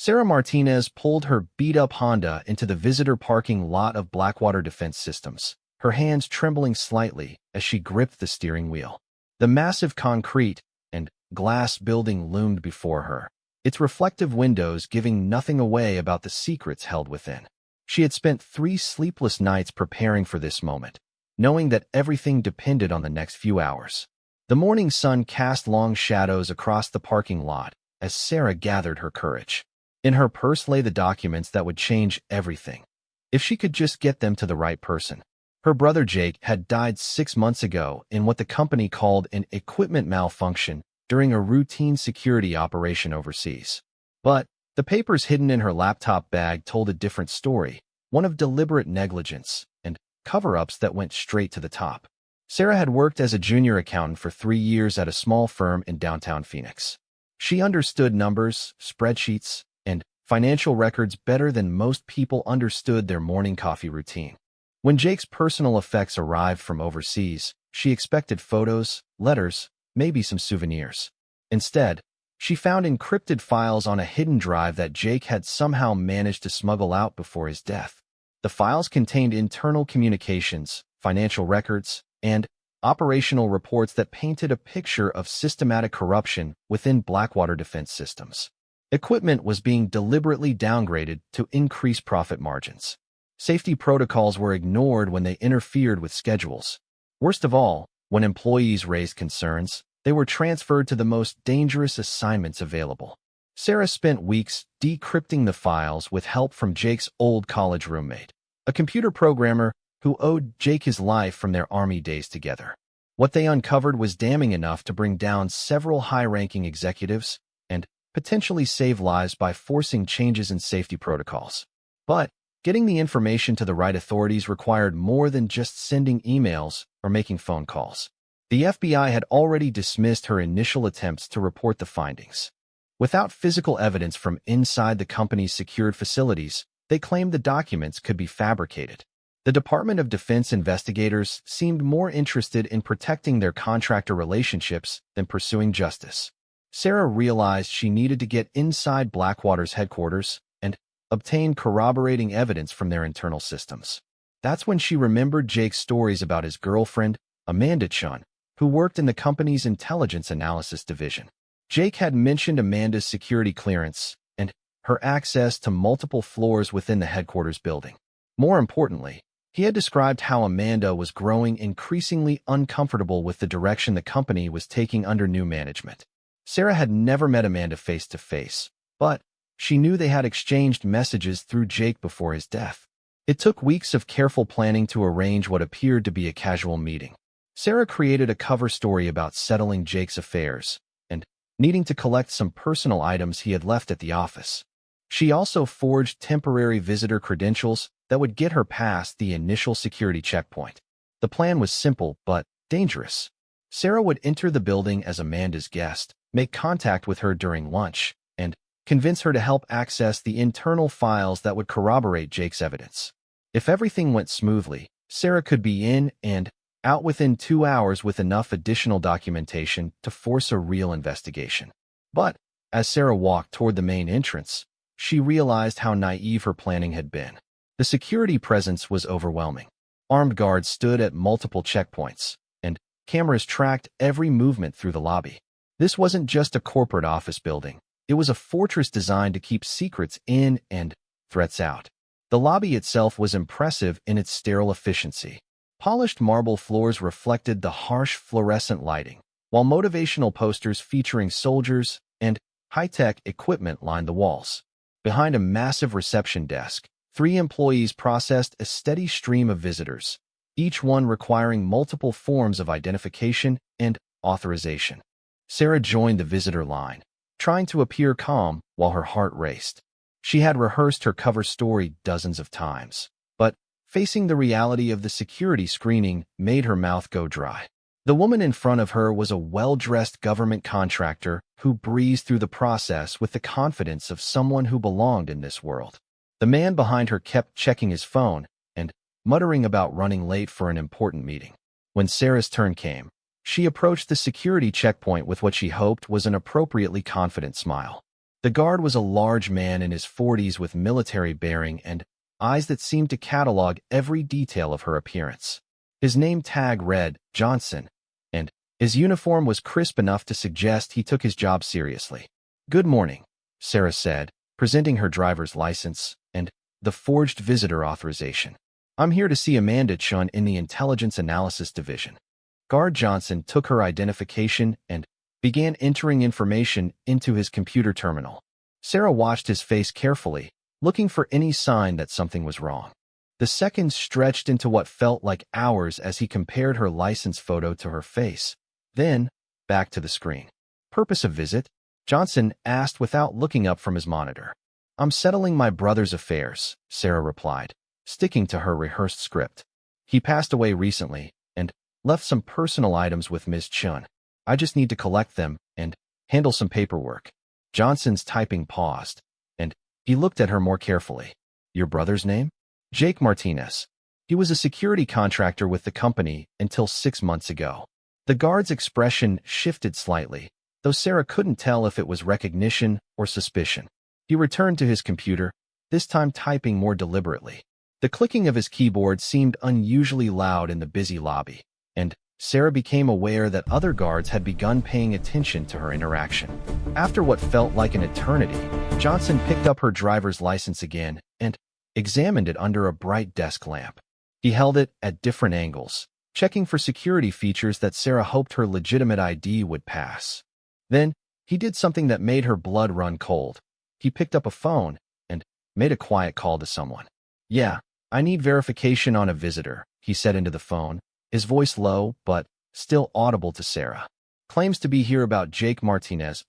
Sarah Martinez pulled her beat-up Honda into the visitor parking lot of Blackwater Defense Systems, her hands trembling slightly as she gripped the steering wheel. The massive concrete and glass building loomed before her, its reflective windows giving nothing away about the secrets held within. She had spent 3 sleepless nights preparing for this moment, knowing that everything depended on the next few hours. The morning sun cast long shadows across the parking lot as Sarah gathered her courage. In her purse lay the documents that would change everything, if she could just get them to the right person. Her brother Jake had died 6 months ago in what the company called an equipment malfunction during a routine security operation overseas. But the papers hidden in her laptop bag told a different story, one of deliberate negligence and cover-ups that went straight to the top. Sarah had worked as a junior accountant for 3 years at a small firm in downtown Phoenix. She understood numbers, spreadsheets, and financial records better than most people understood their morning coffee routine. When Jake's personal effects arrived from overseas, she expected photos, letters, maybe some souvenirs. Instead, she found encrypted files on a hidden drive that Jake had somehow managed to smuggle out before his death. The files contained internal communications, financial records, and operational reports that painted a picture of systematic corruption within Blackwater Defense Systems. Equipment was being deliberately downgraded to increase profit margins. Safety protocols were ignored when they interfered with schedules. Worst of all, when employees raised concerns, they were transferred to the most dangerous assignments available. Sarah spent weeks decrypting the files with help from Jake's old college roommate, a computer programmer who owed Jake his life from their Army days together. What they uncovered was damning enough to bring down several high-ranking executives and potentially save lives by forcing changes in safety protocols. But getting the information to the right authorities required more than just sending emails or making phone calls. The FBI had already dismissed her initial attempts to report the findings. Without physical evidence from inside the company's secured facilities, they claimed the documents could be fabricated. The Department of Defense investigators seemed more interested in protecting their contractor relationships than pursuing justice. Sarah realized she needed to get inside Blackwater's headquarters and obtain corroborating evidence from their internal systems. That's when she remembered Jake's stories about his girlfriend, Amanda Chun, who worked in the company's intelligence analysis division. Jake had mentioned Amanda's security clearance and her access to multiple floors within the headquarters building. More importantly, he had described how Amanda was growing increasingly uncomfortable with the direction the company was taking under new management. Sarah had never met Amanda face-to-face, but she knew they had exchanged messages through Jake before his death. It took weeks of careful planning to arrange what appeared to be a casual meeting. Sarah created a cover story about settling Jake's affairs and needing to collect some personal items he had left at the office. She also forged temporary visitor credentials that would get her past the initial security checkpoint. The plan was simple but dangerous. Sarah would enter the building as Amanda's guest, make contact with her during lunch, and convince her to help access the internal files that would corroborate Jake's evidence. If everything went smoothly, Sarah could be in and out within 2 hours with enough additional documentation to force a real investigation. But as Sarah walked toward the main entrance, she realized how naive her planning had been. The security presence was overwhelming. Armed guards stood at multiple checkpoints, and cameras tracked every movement through the lobby. This wasn't just a corporate office building. It was a fortress designed to keep secrets in and threats out. The lobby itself was impressive in its sterile efficiency. Polished marble floors reflected the harsh fluorescent lighting, while motivational posters featuring soldiers and high-tech equipment lined the walls. Behind a massive reception desk, 3 employees processed a steady stream of visitors, each one requiring multiple forms of identification and authorization. Sarah joined the visitor line, trying to appear calm while her heart raced. She had rehearsed her cover story dozens of times, but facing the reality of the security screening made her mouth go dry. The woman in front of her was a well-dressed government contractor who breezed through the process with the confidence of someone who belonged in this world. The man behind her kept checking his phone and muttering about running late for an important meeting. When Sarah's turn came, she approached the security checkpoint with what she hoped was an appropriately confident smile. The guard was a large man in his 40s with military bearing and eyes that seemed to catalog every detail of her appearance. His name tag read Johnson, and his uniform was crisp enough to suggest he took his job seriously. "Good morning," Sarah said, presenting her driver's license and the forged visitor authorization. "I'm here to see Amanda Chun in the Intelligence Analysis Division." Guard Johnson took her identification and began entering information into his computer terminal. Sarah watched his face carefully, looking for any sign that something was wrong. The seconds stretched into what felt like hours as he compared her license photo to her face. Then, back to the screen. "Purpose of visit?" Johnson asked without looking up from his monitor. "I'm settling my brother's affairs," Sarah replied, sticking to her rehearsed script. "He passed away recently and left some personal items with Ms. Chun. I just need to collect them and handle some paperwork." Johnson's typing paused, and he looked at her more carefully. "Your brother's name?" "Jake Martinez. He was a security contractor with the company until 6 months ago." The guard's expression shifted slightly, though Sarah couldn't tell if it was recognition or suspicion. He returned to his computer, this time typing more deliberately. The clicking of his keyboard seemed unusually loud in the busy lobby, and Sarah became aware that other guards had begun paying attention to her interaction. After what felt like an eternity, Johnson picked up her driver's license again and examined it under a bright desk lamp. He held it at different angles, checking for security features that Sarah hoped her legitimate ID would pass. Then, he did something that made her blood run cold. He picked up a phone and made a quiet call to someone. "Yeah, I need verification on a visitor," he said into the phone, his voice low but still audible to Sarah. "Claims to be here about Jake Martinez.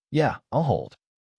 Yeah, I'll hold."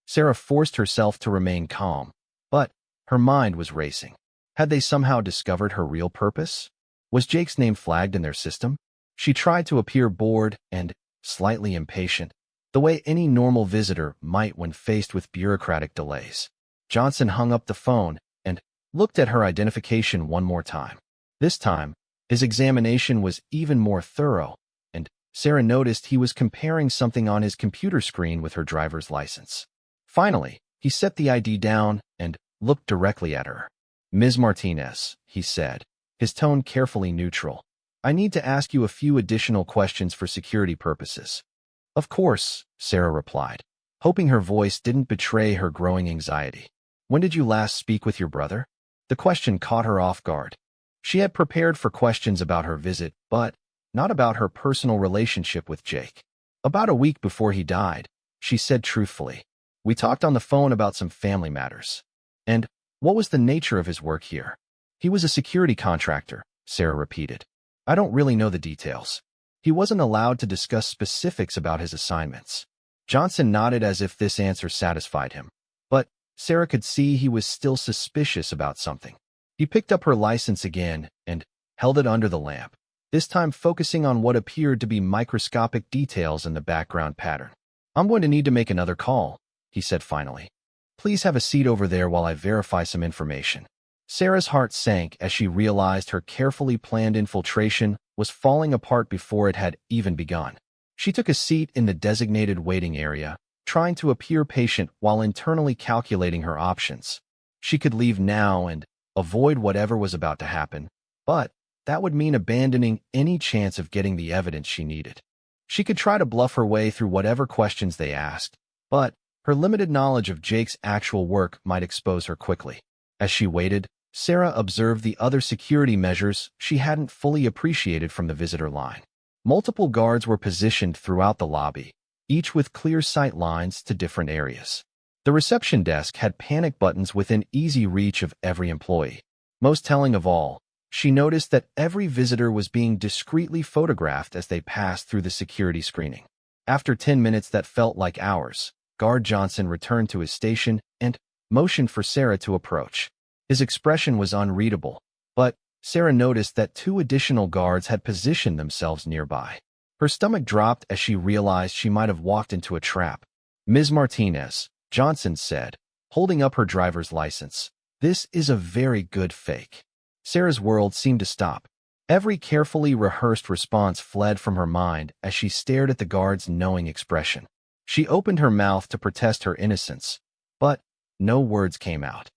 Sarah forced herself to remain calm, but her mind was racing. Had they somehow discovered her real purpose? Was Jake's name flagged in their system? She tried to appear bored and slightly impatient, the way any normal visitor might when faced with bureaucratic delays. Johnson hung up the phone and looked at her identification one more time. This time, his examination was even more thorough, and Sarah noticed he was comparing something on his computer screen with her driver's license. Finally, he set the ID down and looked directly at her. "Ms. Martinez," he said, his tone carefully neutral. "I need to ask you a few additional questions for security purposes." "Of course," Sarah replied, hoping her voice didn't betray her growing anxiety. "When did you last speak with your brother?" The question caught her off guard. She had prepared for questions about her visit, but not about her personal relationship with Jake. "About a week before he died," she said truthfully. "We talked on the phone about some family matters." "And what was the nature of his work here?" "He was a security contractor," Sarah repeated. "I don't really know the details." He wasn't allowed to discuss specifics about his assignments. Johnson nodded as if this answer satisfied him, but Sarah could see he was still suspicious about something. He picked up her license again and held it under the lamp, this time focusing on what appeared to be microscopic details in the background pattern. "I'm going to need to make another call," he said finally. "Please have a seat over there while I verify some information." Sarah's heart sank as she realized her carefully planned infiltration was falling apart before it had even begun. She took a seat in the designated waiting area, trying to appear patient while internally calculating her options. She could leave now and avoid whatever was about to happen, but that would mean abandoning any chance of getting the evidence she needed. She could try to bluff her way through whatever questions they asked, but her limited knowledge of Jake's actual work might expose her quickly. As she waited, Sarah observed the other security measures she hadn't fully appreciated from the visitor line. Multiple guards were positioned throughout the lobby, each with clear sight lines to different areas. The reception desk had panic buttons within easy reach of every employee. Most telling of all, she noticed that every visitor was being discreetly photographed as they passed through the security screening. After 10 minutes that felt like hours, Guard Johnson returned to his station and motioned for Sarah to approach. His expression was unreadable, but Sarah noticed that 2 additional guards had positioned themselves nearby. Her stomach dropped as she realized she might have walked into a trap. "Ms. Martinez," Johnson said, holding up her driver's license. "This is a very good fake." Sarah's world seemed to stop. Every carefully rehearsed response fled from her mind as she stared at the guard's knowing expression. She opened her mouth to protest her innocence, but no words came out.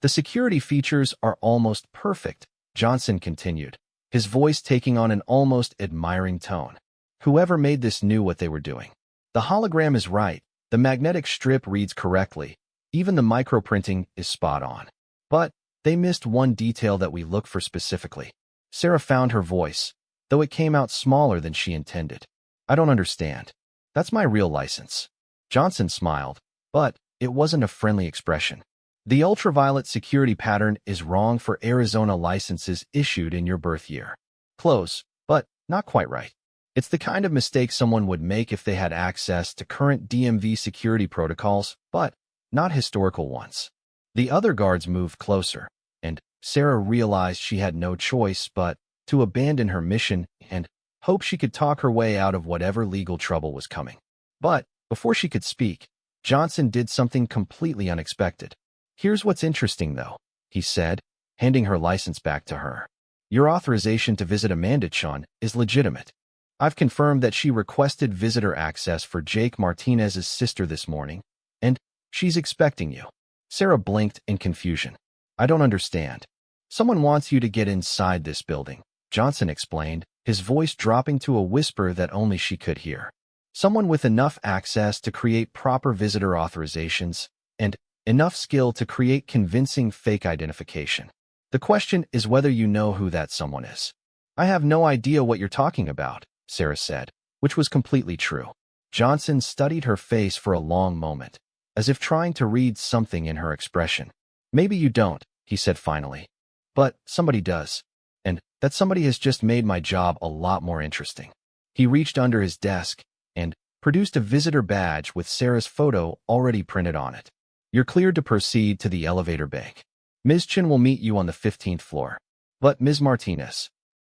The security features are almost perfect, Johnson continued, his voice taking on an almost admiring tone. Whoever made this knew what they were doing. The hologram is right, the magnetic strip reads correctly, even the microprinting is spot on. But they missed one detail that we look for specifically. Sarah found her voice, though it came out smaller than she intended. I don't understand. That's my real license. Johnson smiled, but it wasn't a friendly expression. The ultraviolet security pattern is wrong for Arizona licenses issued in your birth year. Close, but not quite right. It's the kind of mistake someone would make if they had access to current DMV security protocols, but not historical ones. The other guards moved closer, and Sarah realized she had no choice but to abandon her mission and hope she could talk her way out of whatever legal trouble was coming. But before she could speak, Johnson did something completely unexpected. Here's what's interesting, though, he said, handing her license back to her. Your authorization to visit Amanda Chun is legitimate. I've confirmed that she requested visitor access for Jake Martinez's sister this morning, and she's expecting you. Sarah blinked in confusion. I don't understand. Someone wants you to get inside this building, Johnson explained, his voice dropping to a whisper that only she could hear. Someone with enough access to create proper visitor authorizations and enough skill to create convincing fake identification. The question is whether you know who that someone is. I have no idea what you're talking about, Sarah said, which was completely true. Johnson studied her face for a long moment, as if trying to read something in her expression. Maybe you don't, he said finally. But somebody does. And that somebody has just made my job a lot more interesting. He reached under his desk and produced a visitor badge with Sarah's photo already printed on it. You're cleared to proceed to the elevator bank. Ms. Chin will meet you on the 15th floor. But Ms. Martinez.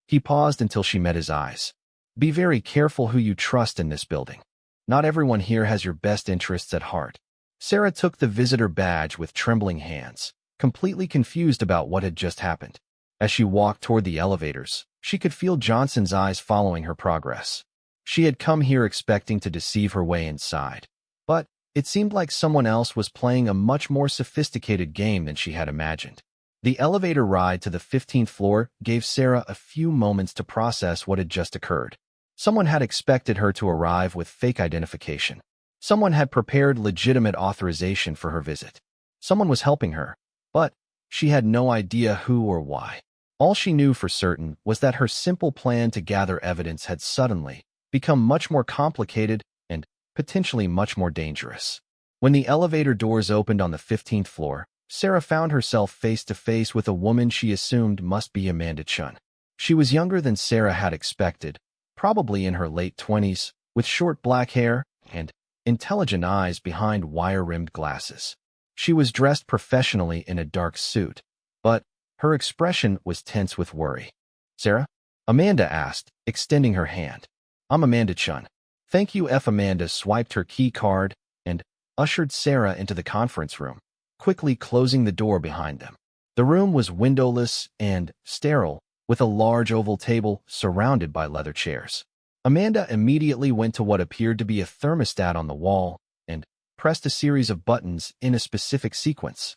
He paused until she met his eyes. Be very careful who you trust in this building. Not everyone here has your best interests at heart. Sarah took the visitor badge with trembling hands, completely confused about what had just happened. As she walked toward the elevators, she could feel Johnson's eyes following her progress. She had come here expecting to deceive her way inside, but it seemed like someone else was playing a much more sophisticated game than she had imagined. The elevator ride to the 15th floor gave Sarah a few moments to process what had just occurred. Someone had expected her to arrive with fake identification. Someone had prepared legitimate authorization for her visit. Someone was helping her, but she had no idea who or why. All she knew for certain was that her simple plan to gather evidence had suddenly become much more complicated and potentially much more dangerous. When the elevator doors opened on the 15th floor, Sarah found herself face to face with a woman she assumed must be Amanda Chun. She was younger than Sarah had expected, probably in her late 20s, with short black hair and intelligent eyes behind wire-rimmed glasses. She was dressed professionally in a dark suit, but her expression was tense with worry. Sarah? Amanda asked, extending her hand. I'm Amanda Chun. Thank you. Amanda swiped her key card and ushered Sarah into the conference room, quickly closing the door behind them. The room was windowless and sterile, with a large oval table surrounded by leather chairs. Amanda immediately went to what appeared to be a thermostat on the wall and pressed a series of buttons in a specific sequence.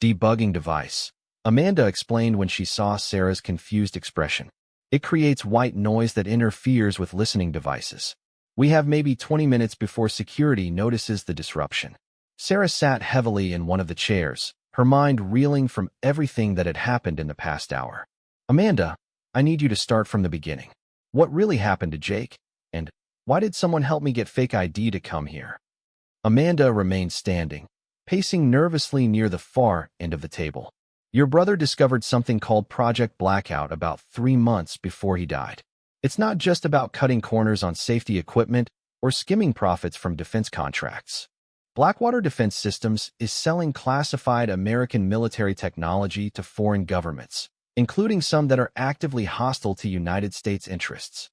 Debugging device, Amanda explained when she saw Sarah's confused expression. It creates white noise that interferes with listening devices. We have maybe 20 minutes before security notices the disruption. Sarah sat heavily in one of the chairs, her mind reeling from everything that had happened in the past hour. Amanda, I need you to start from the beginning. What really happened to Jake? And why did someone help me get fake ID to come here? Amanda remained standing, pacing nervously near the far end of the table. Your brother discovered something called Project Blackout about 3 months before he died. It's not just about cutting corners on safety equipment or skimming profits from defense contracts. Blackwater Defense Systems is selling classified American military technology to foreign governments, including some that are actively hostile to United States interests.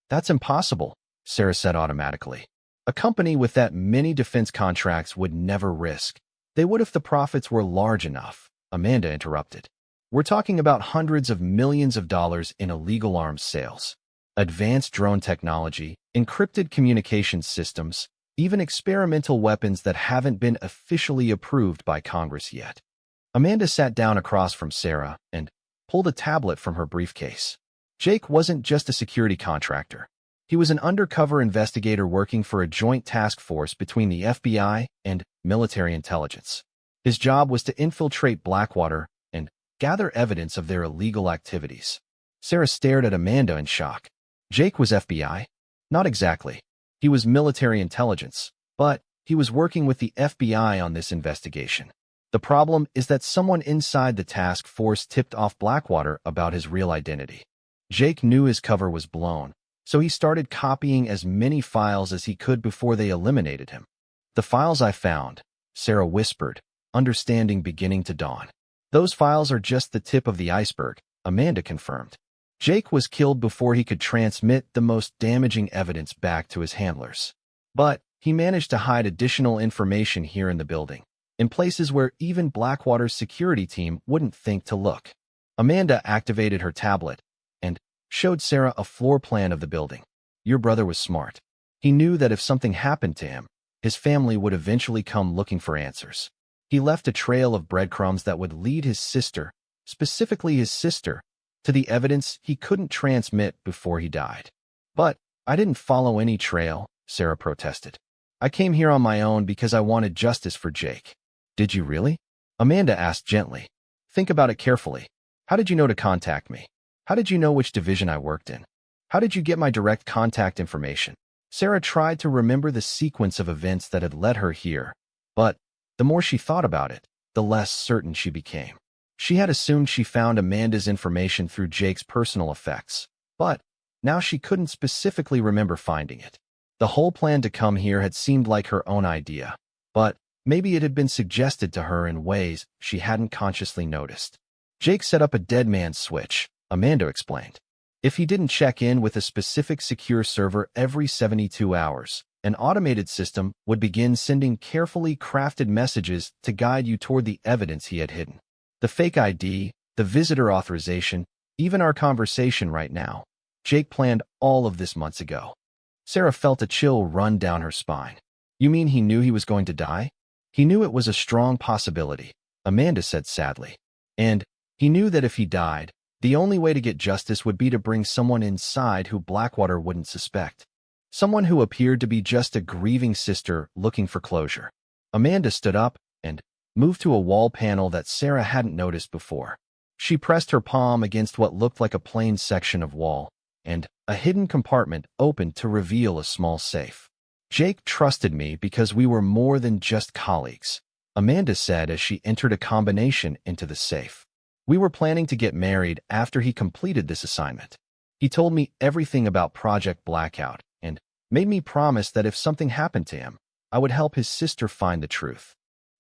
That's impossible, Sarah said automatically. A company with that many defense contracts would never risk. They would if the profits were large enough, Amanda interrupted. We're talking about hundreds of millions of dollars in illegal arms sales, advanced drone technology, encrypted communications systems, even experimental weapons that haven't been officially approved by Congress yet. Amanda sat down across from Sarah and pulled a tablet from her briefcase. Jake wasn't just a security contractor. He was an undercover investigator working for a joint task force between the FBI and military intelligence. His job was to infiltrate Blackwater and gather evidence of their illegal activities. Sarah stared at Amanda in shock. Jake was FBI? Not exactly. He was military intelligence, but he was working with the FBI on this investigation. The problem is that someone inside the task force tipped off Blackwater about his real identity. Jake knew his cover was blown, so he started copying as many files as he could before they eliminated him. "The files I found," Sarah whispered, understanding beginning to dawn. "Those files are just the tip of the iceberg," Amanda confirmed. Jake was killed before he could transmit the most damaging evidence back to his handlers. But he managed to hide additional information here in the building, in places where even Blackwater's security team wouldn't think to look. Amanda activated her tablet and showed Sarah a floor plan of the building. "Your brother was smart. He knew that if something happened to him, his family would eventually come looking for answers. He left a trail of breadcrumbs that would lead his sister, specifically his sister, to the evidence he couldn't transmit before he died." "But I didn't follow any trail," Sarah protested. "I came here on my own because I wanted justice for Jake." "Did you really?" Amanda asked gently. "Think about it carefully. How did you know to contact me? How did you know which division I worked in? How did you get my direct contact information?" Sarah tried to remember the sequence of events that had led her here, but the more she thought about it, the less certain she became. She had assumed she found Amanda's information through Jake's personal effects, but now she couldn't specifically remember finding it. The whole plan to come here had seemed like her own idea, but maybe it had been suggested to her in ways she hadn't consciously noticed. "Jake set up a dead man's switch," Amanda explained. "If he didn't check in with a specific secure server every 72 hours, an automated system would begin sending carefully crafted messages to guide you toward the evidence he had hidden. The fake ID, the visitor authorization, even our conversation right now. Jake planned all of this months ago." Sarah felt a chill run down her spine. "You mean he knew he was going to die?" "He knew it was a strong possibility," Amanda said sadly. "And he knew that if he died, the only way to get justice would be to bring someone inside who Blackwater wouldn't suspect. Someone who appeared to be just a grieving sister looking for closure." Amanda stood up and moved to a wall panel that Sarah hadn't noticed before. She pressed her palm against what looked like a plain section of wall, and a hidden compartment opened to reveal a small safe. "Jake trusted me because we were more than just colleagues," Amanda said as she entered a combination into the safe. "We were planning to get married after he completed this assignment. He told me everything about Project Blackout and made me promise that if something happened to him, I would help his sister find the truth."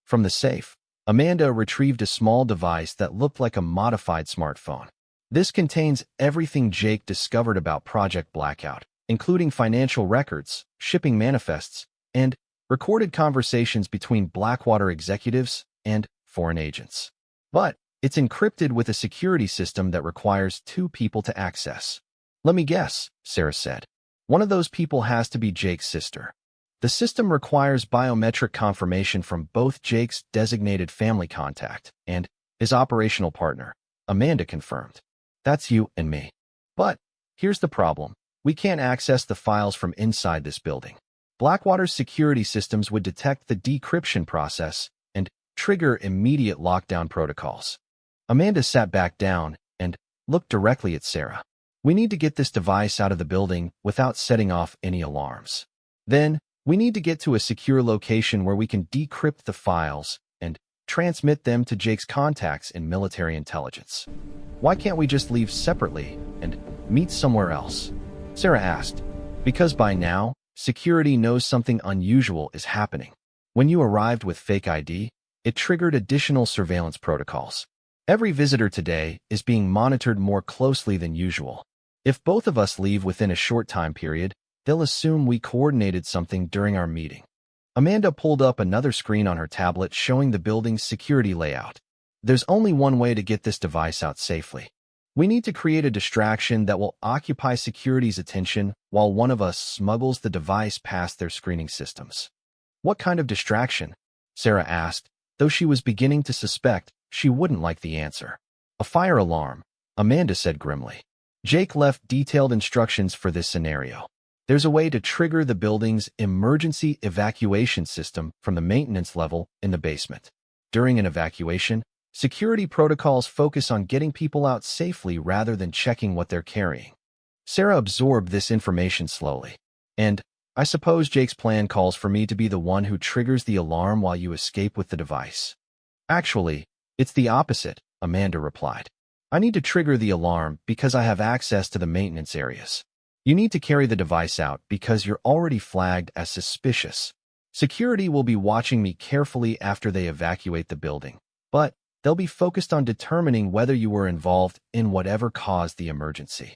From the safe, Amanda retrieved a small device that looked like a modified smartphone. "This contains everything Jake discovered about Project Blackout, including financial records, shipping manifests, and recorded conversations between Blackwater executives and foreign agents. But it's encrypted with a security system that requires 2 people to access." "Let me guess," Sarah said. "One of those people has to be Jake's sister." "The system requires biometric confirmation from both Jake's designated family contact and his operational partner," Amanda confirmed. "That's you and me. But here's the problem. We can't access the files from inside this building. Blackwater's security systems would detect the decryption process and trigger immediate lockdown protocols." Amanda sat back down and looked directly at Sarah. "We need to get this device out of the building without setting off any alarms. Then, we need to get to a secure location where we can decrypt the files and transmit them to Jake's contacts in military intelligence." "Why can't we just leave separately and meet somewhere else?" Sarah asked. "Because by now, security knows something unusual is happening. When you arrived with fake ID, it triggered additional surveillance protocols. Every visitor today is being monitored more closely than usual. If both of us leave within a short time period, they'll assume we coordinated something during our meeting." Amanda pulled up another screen on her tablet showing the building's security layout. "There's only one way to get this device out safely. We need to create a distraction that will occupy security's attention while one of us smuggles the device past their screening systems. What kind of distraction? Sarah asked, though she was beginning to suspect she wouldn't like the answer. A fire alarm, Amanda said grimly. Jake left detailed instructions for this scenario. There's a way to trigger the building's emergency evacuation system from the maintenance level in the basement. During an evacuation, security protocols focus on getting people out safely rather than checking what they're carrying. Sarah absorbed this information slowly. And I suppose Jake's plan calls for me to be the one who triggers the alarm while you escape with the device. Actually, it's the opposite, Amanda replied. I need to trigger the alarm because I have access to the maintenance areas. You need to carry the device out because you're already flagged as suspicious. Security will be watching me carefully after they evacuate the building, but they'll be focused on determining whether you were involved in whatever caused the emergency.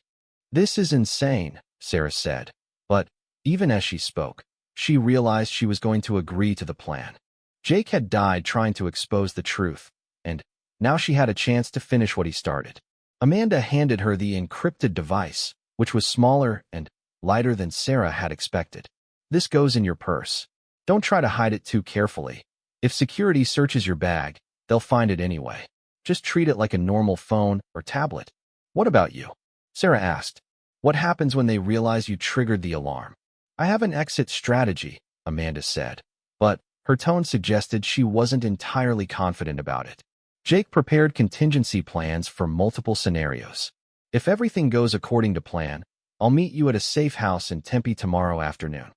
This is insane, Sarah said, but even as she spoke, she realized she was going to agree to the plan. Jake had died trying to expose the truth, and now she had a chance to finish what he started. Amanda handed her the encrypted device, which was smaller and lighter than Sarah had expected. This goes in your purse. Don't try to hide it too carefully. If security searches your bag, they'll find it anyway. Just treat it like a normal phone or tablet. What about you? Sarah asked. What happens when they realize you triggered the alarm? I have an exit strategy, Amanda said, but her tone suggested she wasn't entirely confident about it. Jake prepared contingency plans for multiple scenarios. If everything goes according to plan, I'll meet you at a safe house in Tempe tomorrow afternoon.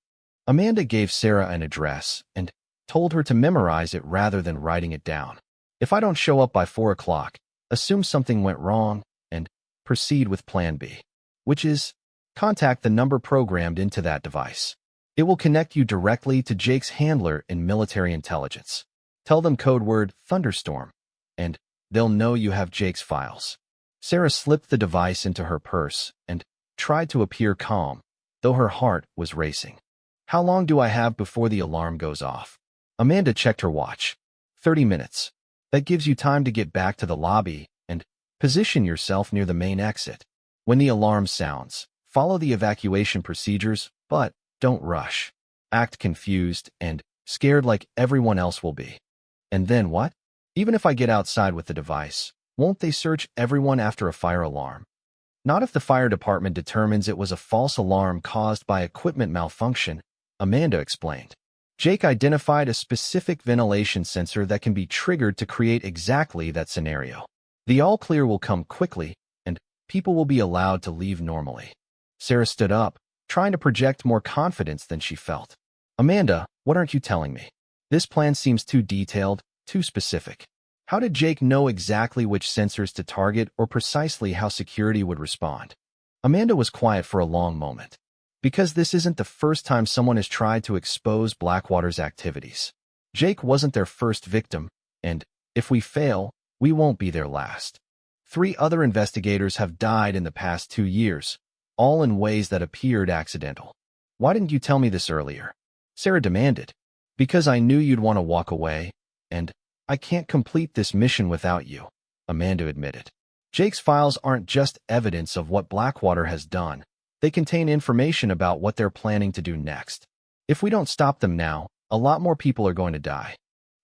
Amanda gave Sarah an address and told her to memorize it rather than writing it down. If I don't show up by 4 o'clock, assume something went wrong and proceed with Plan B, which is contact the number programmed into that device. It will connect you directly to Jake's handler in military intelligence. Tell them code word Thunderstorm, and they'll know you have Jake's files. Sarah slipped the device into her purse and tried to appear calm, though her heart was racing. How long do I have before the alarm goes off? Amanda checked her watch. 30 minutes. That gives you time to get back to the lobby and position yourself near the main exit. When the alarm sounds, follow the evacuation procedures, but don't rush. Act confused and scared like everyone else will be. And then what? Even if I get outside with the device, won't they search everyone after a fire alarm? Not if the fire department determines it was a false alarm caused by equipment malfunction, Amanda explained. Jake identified a specific ventilation sensor that can be triggered to create exactly that scenario. The all-clear will come quickly, and people will be allowed to leave normally. Sarah stood up, trying to project more confidence than she felt. Amanda, what aren't you telling me? This plan seems too detailed, too specific. How did Jake know exactly which sensors to target or precisely how security would respond? Amanda was quiet for a long moment. Because this isn't the first time someone has tried to expose Blackwater's activities. Jake wasn't their first victim, and if we fail, we won't be their last. 3 other investigators have died in the past 2 years, all in ways that appeared accidental. Why didn't you tell me this earlier? Sarah demanded. Because I knew you'd want to walk away, and I can't complete this mission without you, Amanda admitted. Jake's files aren't just evidence of what Blackwater has done. They contain information about what they're planning to do next. If we don't stop them now, a lot more people are going to die.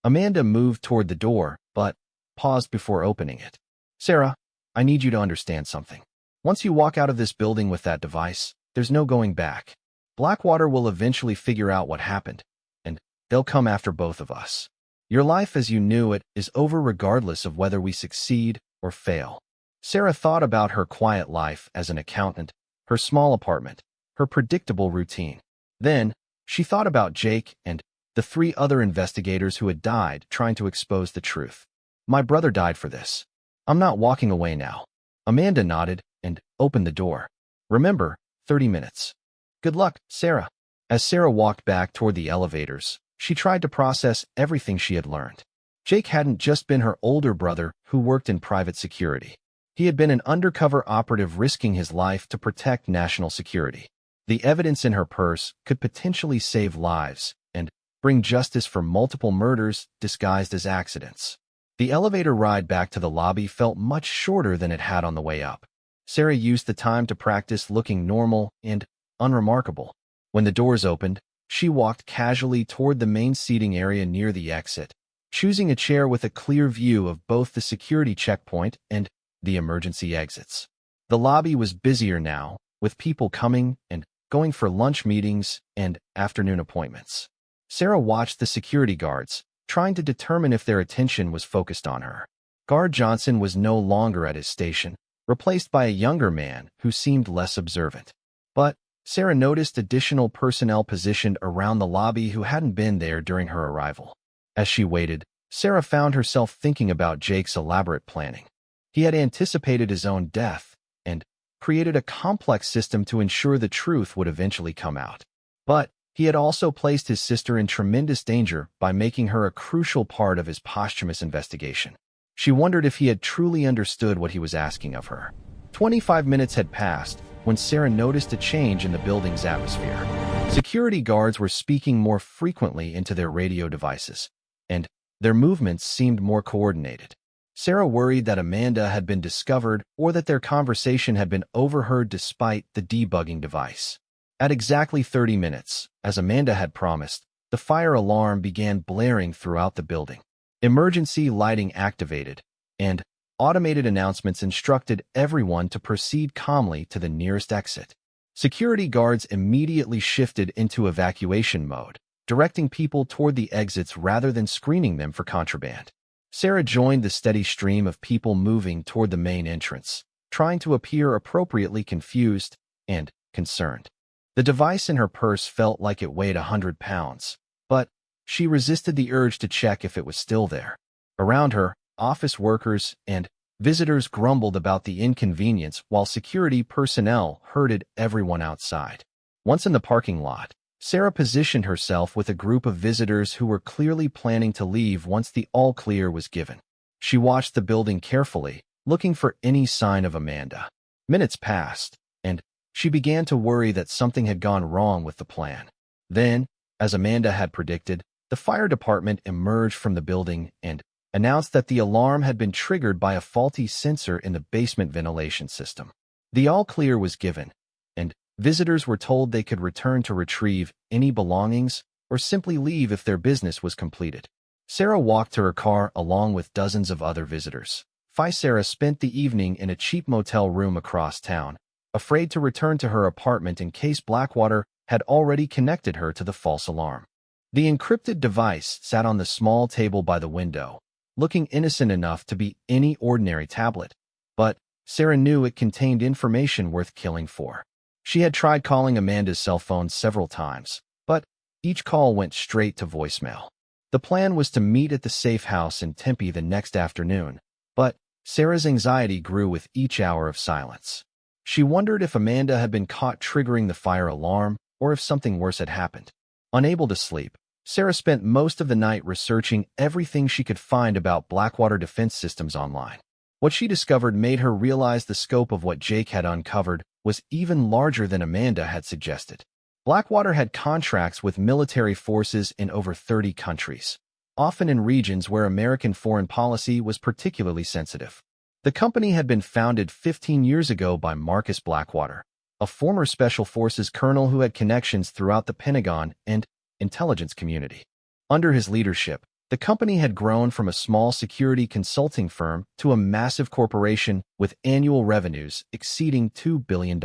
Amanda moved toward the door, but paused before opening it. Sarah, I need you to understand something. Once you walk out of this building with that device, there's no going back. Blackwater will eventually figure out what happened, and they'll come after both of us. Your life as you knew it is over regardless of whether we succeed or fail. Sarah thought about her quiet life as an accountant, her small apartment, her predictable routine. Then, she thought about Jake and the 3 other investigators who had died trying to expose the truth. My brother died for this. I'm not walking away now. Amanda nodded and opened the door. Remember, 30 minutes. Good luck, Sarah. As Sarah walked back toward the elevators, she tried to process everything she had learned. Jake hadn't just been her older brother who worked in private security. He had been an undercover operative risking his life to protect national security. The evidence in her purse could potentially save lives and bring justice for multiple murders disguised as accidents. The elevator ride back to the lobby felt much shorter than it had on the way up. Sarah used the time to practice looking normal and unremarkable. When the doors opened, she walked casually toward the main seating area near the exit, choosing a chair with a clear view of both the security checkpoint and the emergency exits. The lobby was busier now, with people coming and going for lunch meetings and afternoon appointments. Sarah watched the security guards, trying to determine if their attention was focused on her. Guard Johnson was no longer at his station, replaced by a younger man who seemed less observant. But Sarah noticed additional personnel positioned around the lobby who hadn't been there during her arrival. As she waited, Sarah found herself thinking about Jake's elaborate planning. He had anticipated his own death and created a complex system to ensure the truth would eventually come out. But he had also placed his sister in tremendous danger by making her a crucial part of his posthumous investigation. She wondered if he had truly understood what he was asking of her. 25 minutes had passed when Sarah noticed a change in the building's atmosphere. Security guards were speaking more frequently into their radio devices, and their movements seemed more coordinated. Sarah worried that Amanda had been discovered or that their conversation had been overheard despite the debugging device. At exactly 30 minutes, as Amanda had promised, the fire alarm began blaring throughout the building. Emergency lighting activated, and automated announcements instructed everyone to proceed calmly to the nearest exit. Security guards immediately shifted into evacuation mode, directing people toward the exits rather than screening them for contraband. Sarah joined the steady stream of people moving toward the main entrance, trying to appear appropriately confused and concerned. The device in her purse felt like it weighed 100 pounds, but she resisted the urge to check if it was still there. Around her, office workers and visitors grumbled about the inconvenience while security personnel herded everyone outside. Once in the parking lot, Sarah positioned herself with a group of visitors who were clearly planning to leave once the all-clear was given. She watched the building carefully, looking for any sign of Amanda. Minutes passed, and she began to worry that something had gone wrong with the plan. Then, as Amanda had predicted, the fire department emerged from the building and announced that the alarm had been triggered by a faulty sensor in the basement ventilation system. The all-clear was given, and visitors were told they could return to retrieve any belongings or simply leave if their business was completed. Sarah walked to her car along with dozens of other visitors. Sarah spent the evening in a cheap motel room across town, afraid to return to her apartment in case Blackwater had already connected her to the false alarm. The encrypted device sat on the small table by the window, looking innocent enough to be any ordinary tablet, but Sarah knew it contained information worth killing for. She had tried calling Amanda's cell phone several times, but each call went straight to voicemail. The plan was to meet at the safe house in Tempe the next afternoon, but Sarah's anxiety grew with each hour of silence. She wondered if Amanda had been caught triggering the fire alarm or if something worse had happened. Unable to sleep, Sarah spent most of the night researching everything she could find about Blackwater defense systems online. What she discovered made her realize the scope of what Jake had uncovered was even larger than Amanda had suggested. Blackwater had contracts with military forces in over 30 countries, often in regions where American foreign policy was particularly sensitive. The company had been founded 15 years ago by Marcus Blackwater, a former Special Forces colonel who had connections throughout the Pentagon and intelligence community. Under his leadership, the company had grown from a small security consulting firm to a massive corporation with annual revenues exceeding $2 billion.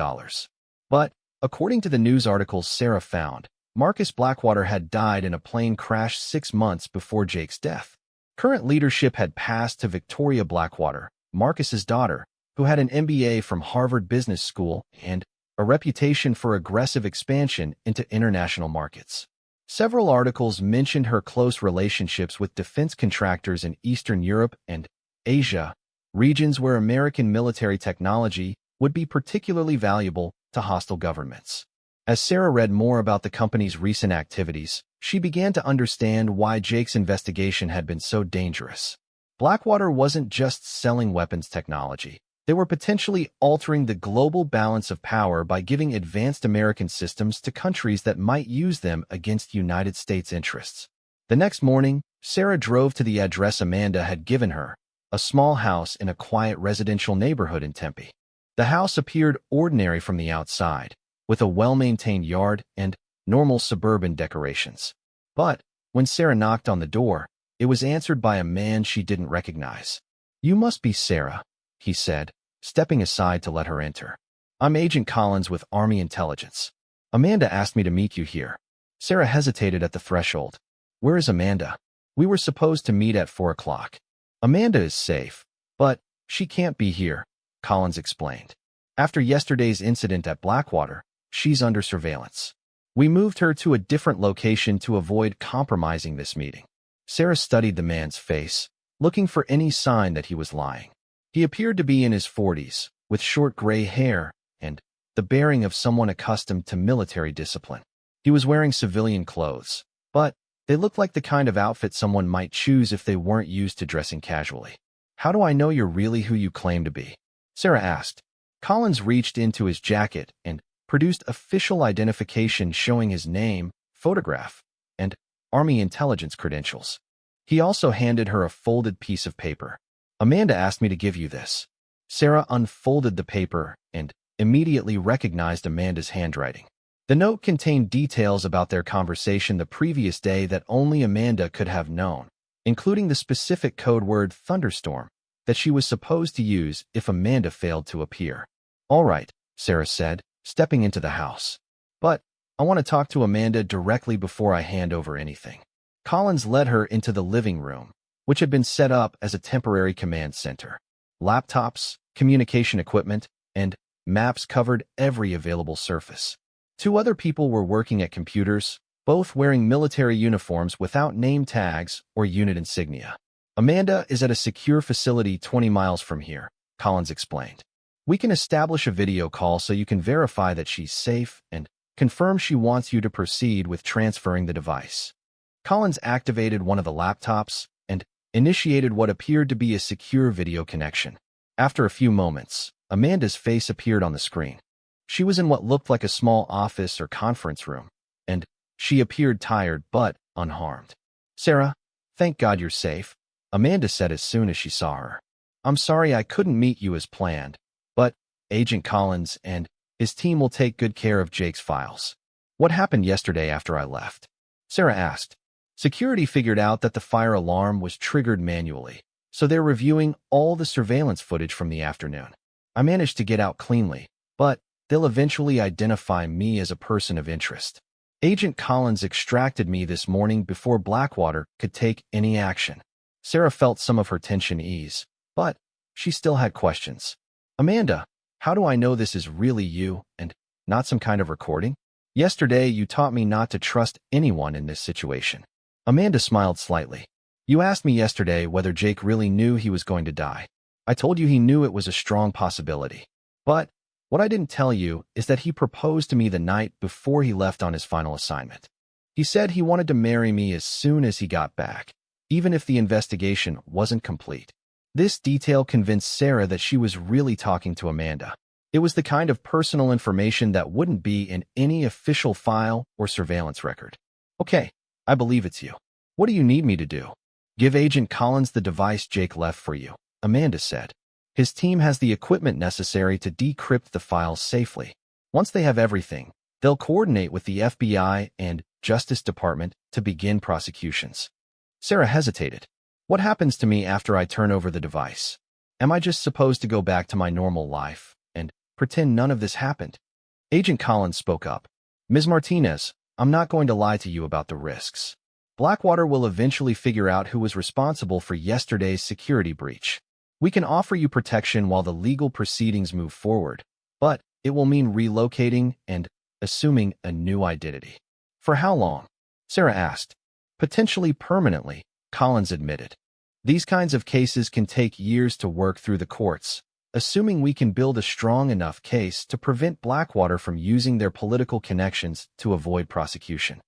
But, according to the news articles Sarah found, Marcus Blackwater had died in a plane crash 6 months before Jake's death. Current leadership had passed to Victoria Blackwater, Marcus's daughter, who had an MBA from Harvard Business School and a reputation for aggressive expansion into international markets. Several articles mentioned her close relationships with defense contractors in Eastern Europe and Asia, regions where American military technology would be particularly valuable to hostile governments. As Sarah read more about the company's recent activities, she began to understand why Jake's investigation had been so dangerous. Blackwater wasn't just selling weapons technology. They were potentially altering the global balance of power by giving advanced American systems to countries that might use them against United States interests. The next morning, Sarah drove to the address Amanda had given her, a small house in a quiet residential neighborhood in Tempe. The house appeared ordinary from the outside, with a well-maintained yard and normal suburban decorations. But when Sarah knocked on the door, it was answered by a man she didn't recognize. "You must be Sarah," he said, stepping aside to let her enter. "I'm Agent Collins with Army Intelligence. Amanda asked me to meet you here." Sarah hesitated at the threshold. "Where is Amanda? We were supposed to meet at 4 o'clock. "Amanda is safe, but she can't be here," Collins explained. "After yesterday's incident at Blackwater, she's under surveillance. We moved her to a different location to avoid compromising this meeting." Sarah studied the man's face, looking for any sign that he was lying. He appeared to be in his 40s, with short gray hair and the bearing of someone accustomed to military discipline. He was wearing civilian clothes, but they looked like the kind of outfit someone might choose if they weren't used to dressing casually. "How do I know you're really who you claim to be?" Sarah asked. Collins reached into his jacket and produced official identification showing his name, photograph, and Army intelligence credentials. He also handed her a folded piece of paper. "Amanda asked me to give you this." Sarah unfolded the paper and immediately recognized Amanda's handwriting. The note contained details about their conversation the previous day that only Amanda could have known, including the specific code word thunderstorm that she was supposed to use if Amanda failed to appear. "All right," Sarah said, stepping into the house. "But I want to talk to Amanda directly before I hand over anything." Collins led her into the living room, which had been set up as a temporary command center. Laptops, communication equipment, and maps covered every available surface. 2 other people were working at computers, both wearing military uniforms without name tags or unit insignia. "Amanda is at a secure facility 20 miles from here," Collins explained. "We can establish a video call so you can verify that she's safe and confirm she wants you to proceed with transferring the device." Collins activated one of the laptops and initiated what appeared to be a secure video connection. After a few moments, Amanda's face appeared on the screen. She was in what looked like a small office or conference room, and she appeared tired but unharmed. "Sarah, thank God you're safe," Amanda said as soon as she saw her. "I'm sorry I couldn't meet you as planned, but Agent Collins and his team will take good care of Jake's files." "What happened yesterday after I left?" Sarah asked. "Security figured out that the fire alarm was triggered manually, so they're reviewing all the surveillance footage from the afternoon. I managed to get out cleanly, but they'll eventually identify me as a person of interest. Agent Collins extracted me this morning before Blackwater could take any action." Sarah felt some of her tension ease, but she still had questions. "Amanda, how do I know this is really you and not some kind of recording? Yesterday, you taught me not to trust anyone in this situation." Amanda smiled slightly. "You asked me yesterday whether Jake really knew he was going to die. I told you he knew it was a strong possibility. But what I didn't tell you is that he proposed to me the night before he left on his final assignment. He said he wanted to marry me as soon as he got back, even if the investigation wasn't complete." This detail convinced Sarah that she was really talking to Amanda. It was the kind of personal information that wouldn't be in any official file or surveillance record. "Okay, I believe it's you. What do you need me to do?" "Give Agent Collins the device Jake left for you," Amanda said. "His team has the equipment necessary to decrypt the files safely. Once they have everything, they'll coordinate with the FBI and Justice Department to begin prosecutions." Sarah hesitated. "What happens to me after I turn over the device? Am I just supposed to go back to my normal life and pretend none of this happened?" Agent Collins spoke up. "Ms. Martinez, I'm not going to lie to you about the risks. Blackwater will eventually figure out who was responsible for yesterday's security breach. We can offer you protection while the legal proceedings move forward, but it will mean relocating and assuming a new identity." "For how long?" Sarah asked. "Potentially permanently," Collins admitted. "These kinds of cases can take years to work through the courts, assuming we can build a strong enough case to prevent Blackwater from using their political connections to avoid prosecution."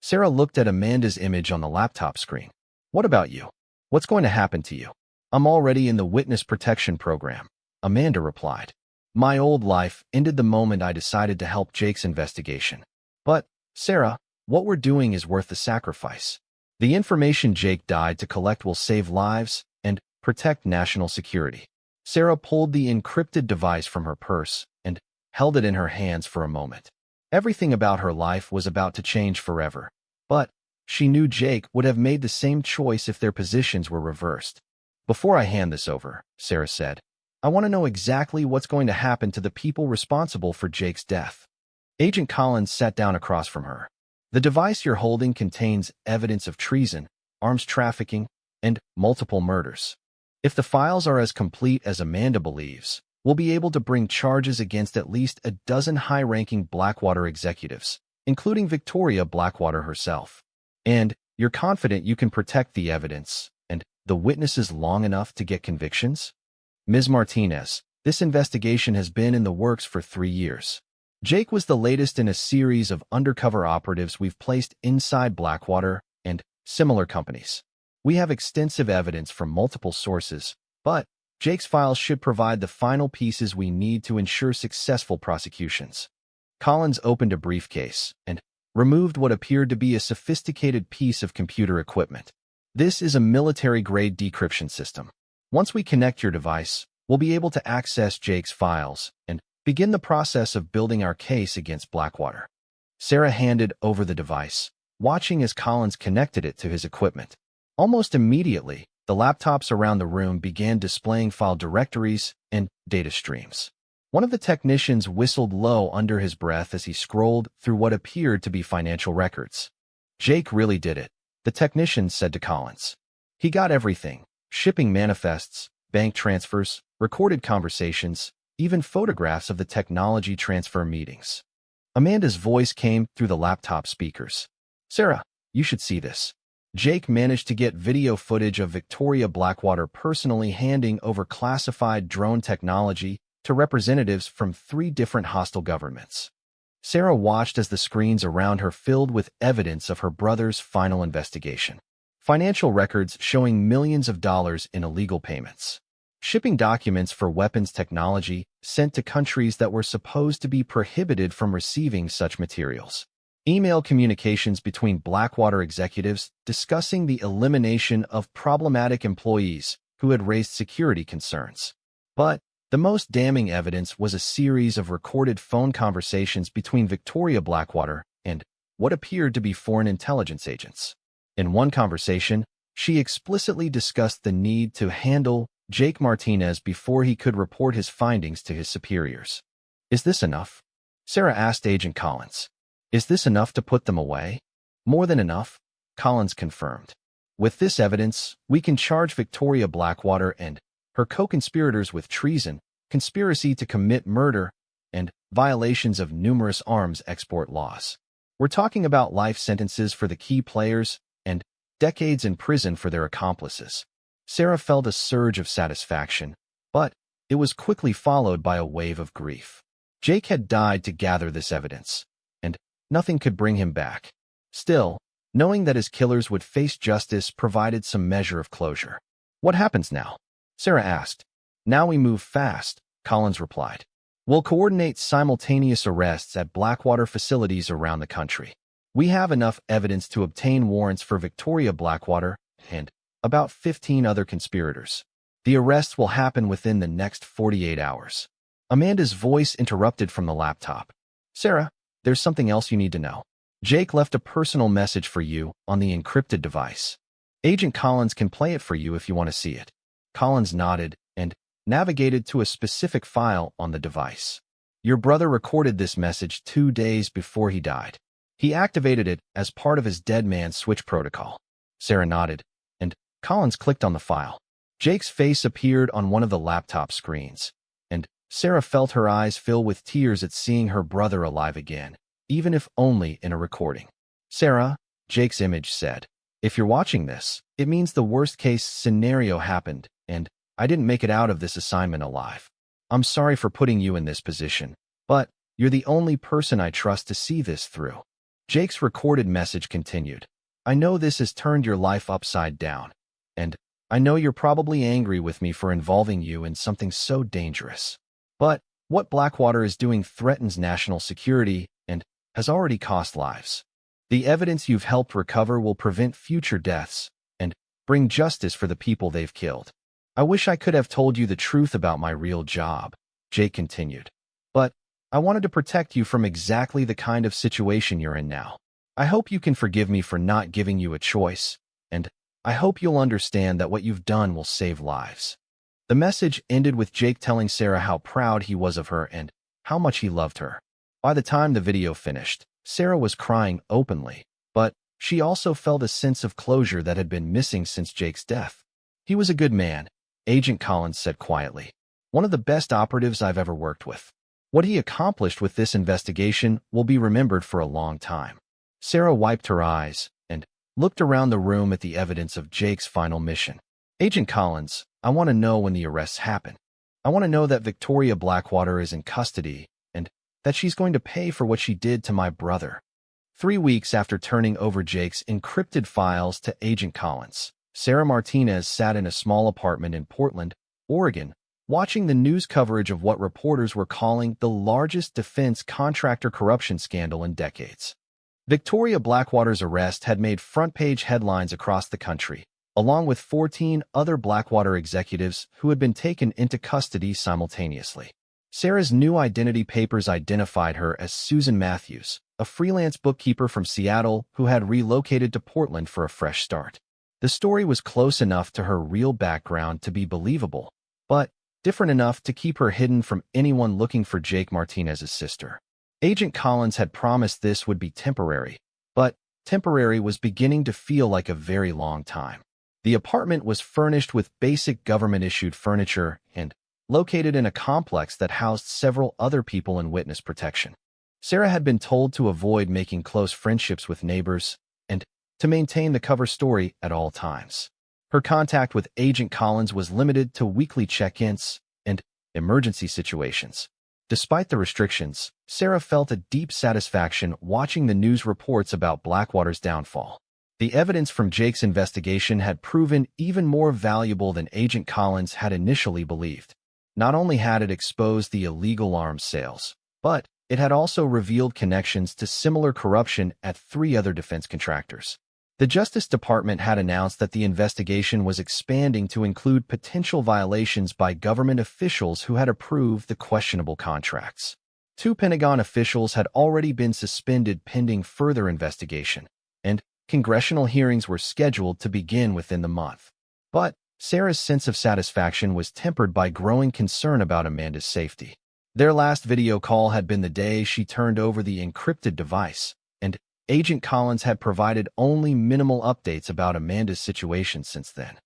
Sarah looked at Amanda's image on the laptop screen. "What about you? What's going to happen to you?" "I'm already in the witness protection program," Amanda replied. "My old life ended the moment I decided to help Jake's investigation. But, Sarah, what we're doing is worth the sacrifice. The information Jake died to collect will save lives and protect national security. Sarah pulled the encrypted device from her purse and held it in her hands for a moment. Everything about her life was about to change forever, but she knew Jake would have made the same choice if their positions were reversed. "Before I hand this over," Sarah said, "I want to know exactly what's going to happen to the people responsible for Jake's death." Agent Collins sat down across from her. "The device you're holding contains evidence of treason, arms trafficking, and multiple murders. If the files are as complete as Amanda believes, we'll be able to bring charges against at least a dozen high-ranking Blackwater executives, including Victoria Blackwater herself. And you're confident you can protect the evidence and the witnesses long enough to get convictions?" "Ms. Martinez, this investigation has been in the works for 3 years. Jake was the latest in a series of undercover operatives we've placed inside Blackwater and similar companies. We have extensive evidence from multiple sources, but Jake's files should provide the final pieces we need to ensure successful prosecutions." Collins opened a briefcase and removed what appeared to be a sophisticated piece of computer equipment. "This is a military-grade decryption system. Once we connect your device, we'll be able to access Jake's files and begin the process of building our case against Blackwater." Sarah handed over the device, watching as Collins connected it to his equipment. Almost immediately, the laptops around the room began displaying file directories and data streams. One of the technicians whistled low under his breath as he scrolled through what appeared to be financial records. "Jake really did it," the technician said to Collins. "He got everything: shipping manifests, bank transfers, recorded conversations, even photographs of the technology transfer meetings." Amanda's voice came through the laptop speakers. "Sarah, you should see this. Jake managed to get video footage of Victoria Blackwater personally handing over classified drone technology to representatives from 3 different hostile governments." Sarah watched as the screens around her filled with evidence of her brother's final investigation. Financial records showing millions of dollars in illegal payments. Shipping documents for weapons technology sent to countries that were supposed to be prohibited from receiving such materials. Email communications between Blackwater executives discussing the elimination of problematic employees who had raised security concerns. But the most damning evidence was a series of recorded phone conversations between Victoria Blackwater and what appeared to be foreign intelligence agents. In one conversation, she explicitly discussed the need to handle Jake Martinez before he could report his findings to his superiors. "Is this enough?" Sarah asked Agent Collins. "Is this enough to put them away?" "More than enough," Collins confirmed. "With this evidence, we can charge Victoria Blackwater and her co-conspirators with treason, conspiracy to commit murder, and violations of numerous arms export laws. We're talking about life sentences for the key players and decades in prison for their accomplices." Sarah felt a surge of satisfaction, but it was quickly followed by a wave of grief. Jake had died to gather this evidence, and nothing could bring him back. Still, knowing that his killers would face justice provided some measure of closure. "What happens now?" Sarah asked. "Now we move fast," Collins replied. "We'll coordinate simultaneous arrests at Blackwater facilities around the country. We have enough evidence to obtain warrants for Victoria Blackwater and about 15 other conspirators. The arrests will happen within the next 48 hours. Amanda's voice interrupted from the laptop. "Sarah, there's something else you need to know. Jake left a personal message for you on the encrypted device. Agent Collins can play it for you if you want to see it." Collins nodded and navigated to a specific file on the device. "Your brother recorded this message 2 days before he died. He activated it as part of his dead man switch protocol." Sarah nodded, and Collins clicked on the file. Jake's face appeared on one of the laptop screens, and Sarah felt her eyes fill with tears at seeing her brother alive again, even if only in a recording. "Sarah," Jake's image said, "if you're watching this, it means the worst-case scenario happened, and I didn't make it out of this assignment alive. I'm sorry for putting you in this position, but you're the only person I trust to see this through." Jake's recorded message continued. "I know this has turned your life upside down, and I know you're probably angry with me for involving you in something so dangerous. But what Blackwater is doing threatens national security and has already cost lives. The evidence you've helped recover will prevent future deaths and bring justice for the people they've killed. I wish I could have told you the truth about my real job, Jake continued. But I wanted to protect you from exactly the kind of situation you're in now. I hope you can forgive me for not giving you a choice, and I hope you'll understand that what you've done will save lives. The message ended with Jake telling Sarah how proud he was of her and how much he loved her. By the time the video finished, Sarah was crying openly, but she also felt a sense of closure that had been missing since Jake's death. He was a good man, Agent Collins said quietly. One of the best operatives I've ever worked with. What he accomplished with this investigation will be remembered for a long time. Sarah wiped her eyes and looked around the room at the evidence of Jake's final mission. Agent Collins, I want to know when the arrests happen. I want to know that Victoria Blackwater is in custody and that she's going to pay for what she did to my brother. 3 weeks after turning over Jake's encrypted files to Agent Collins, Sarah Martinez sat in a small apartment in Portland, Oregon, watching the news coverage of what reporters were calling the largest defense contractor corruption scandal in decades. Victoria Blackwater's arrest had made front-page headlines across the country, along with 14 other Blackwater executives who had been taken into custody simultaneously. Sarah's new identity papers identified her as Susan Matthews, a freelance bookkeeper from Seattle who had relocated to Portland for a fresh start. The story was close enough to her real background to be believable, but different enough to keep her hidden from anyone looking for Jake Martinez's sister. Agent Collins had promised this would be temporary, but temporary was beginning to feel like a very long time. The apartment was furnished with basic government-issued furniture and located in a complex that housed several other people in witness protection. Sarah had been told to avoid making close friendships with neighbors and to maintain the cover story at all times. Her contact with Agent Collins was limited to weekly check-ins and emergency situations. Despite the restrictions, Sarah felt a deep satisfaction watching the news reports about Blackwater's downfall. The evidence from Jake's investigation had proven even more valuable than Agent Collins had initially believed. Not only had it exposed the illegal arms sales, but it had also revealed connections to similar corruption at 3 other defense contractors. The Justice Department had announced that the investigation was expanding to include potential violations by government officials who had approved the questionable contracts. 2 Pentagon officials had already been suspended pending further investigation, and congressional hearings were scheduled to begin within the month. But Sarah's sense of satisfaction was tempered by growing concern about Amanda's safety. Their last video call had been the day she turned over the encrypted device, and Agent Collins had provided only minimal updates about Amanda's situation since then.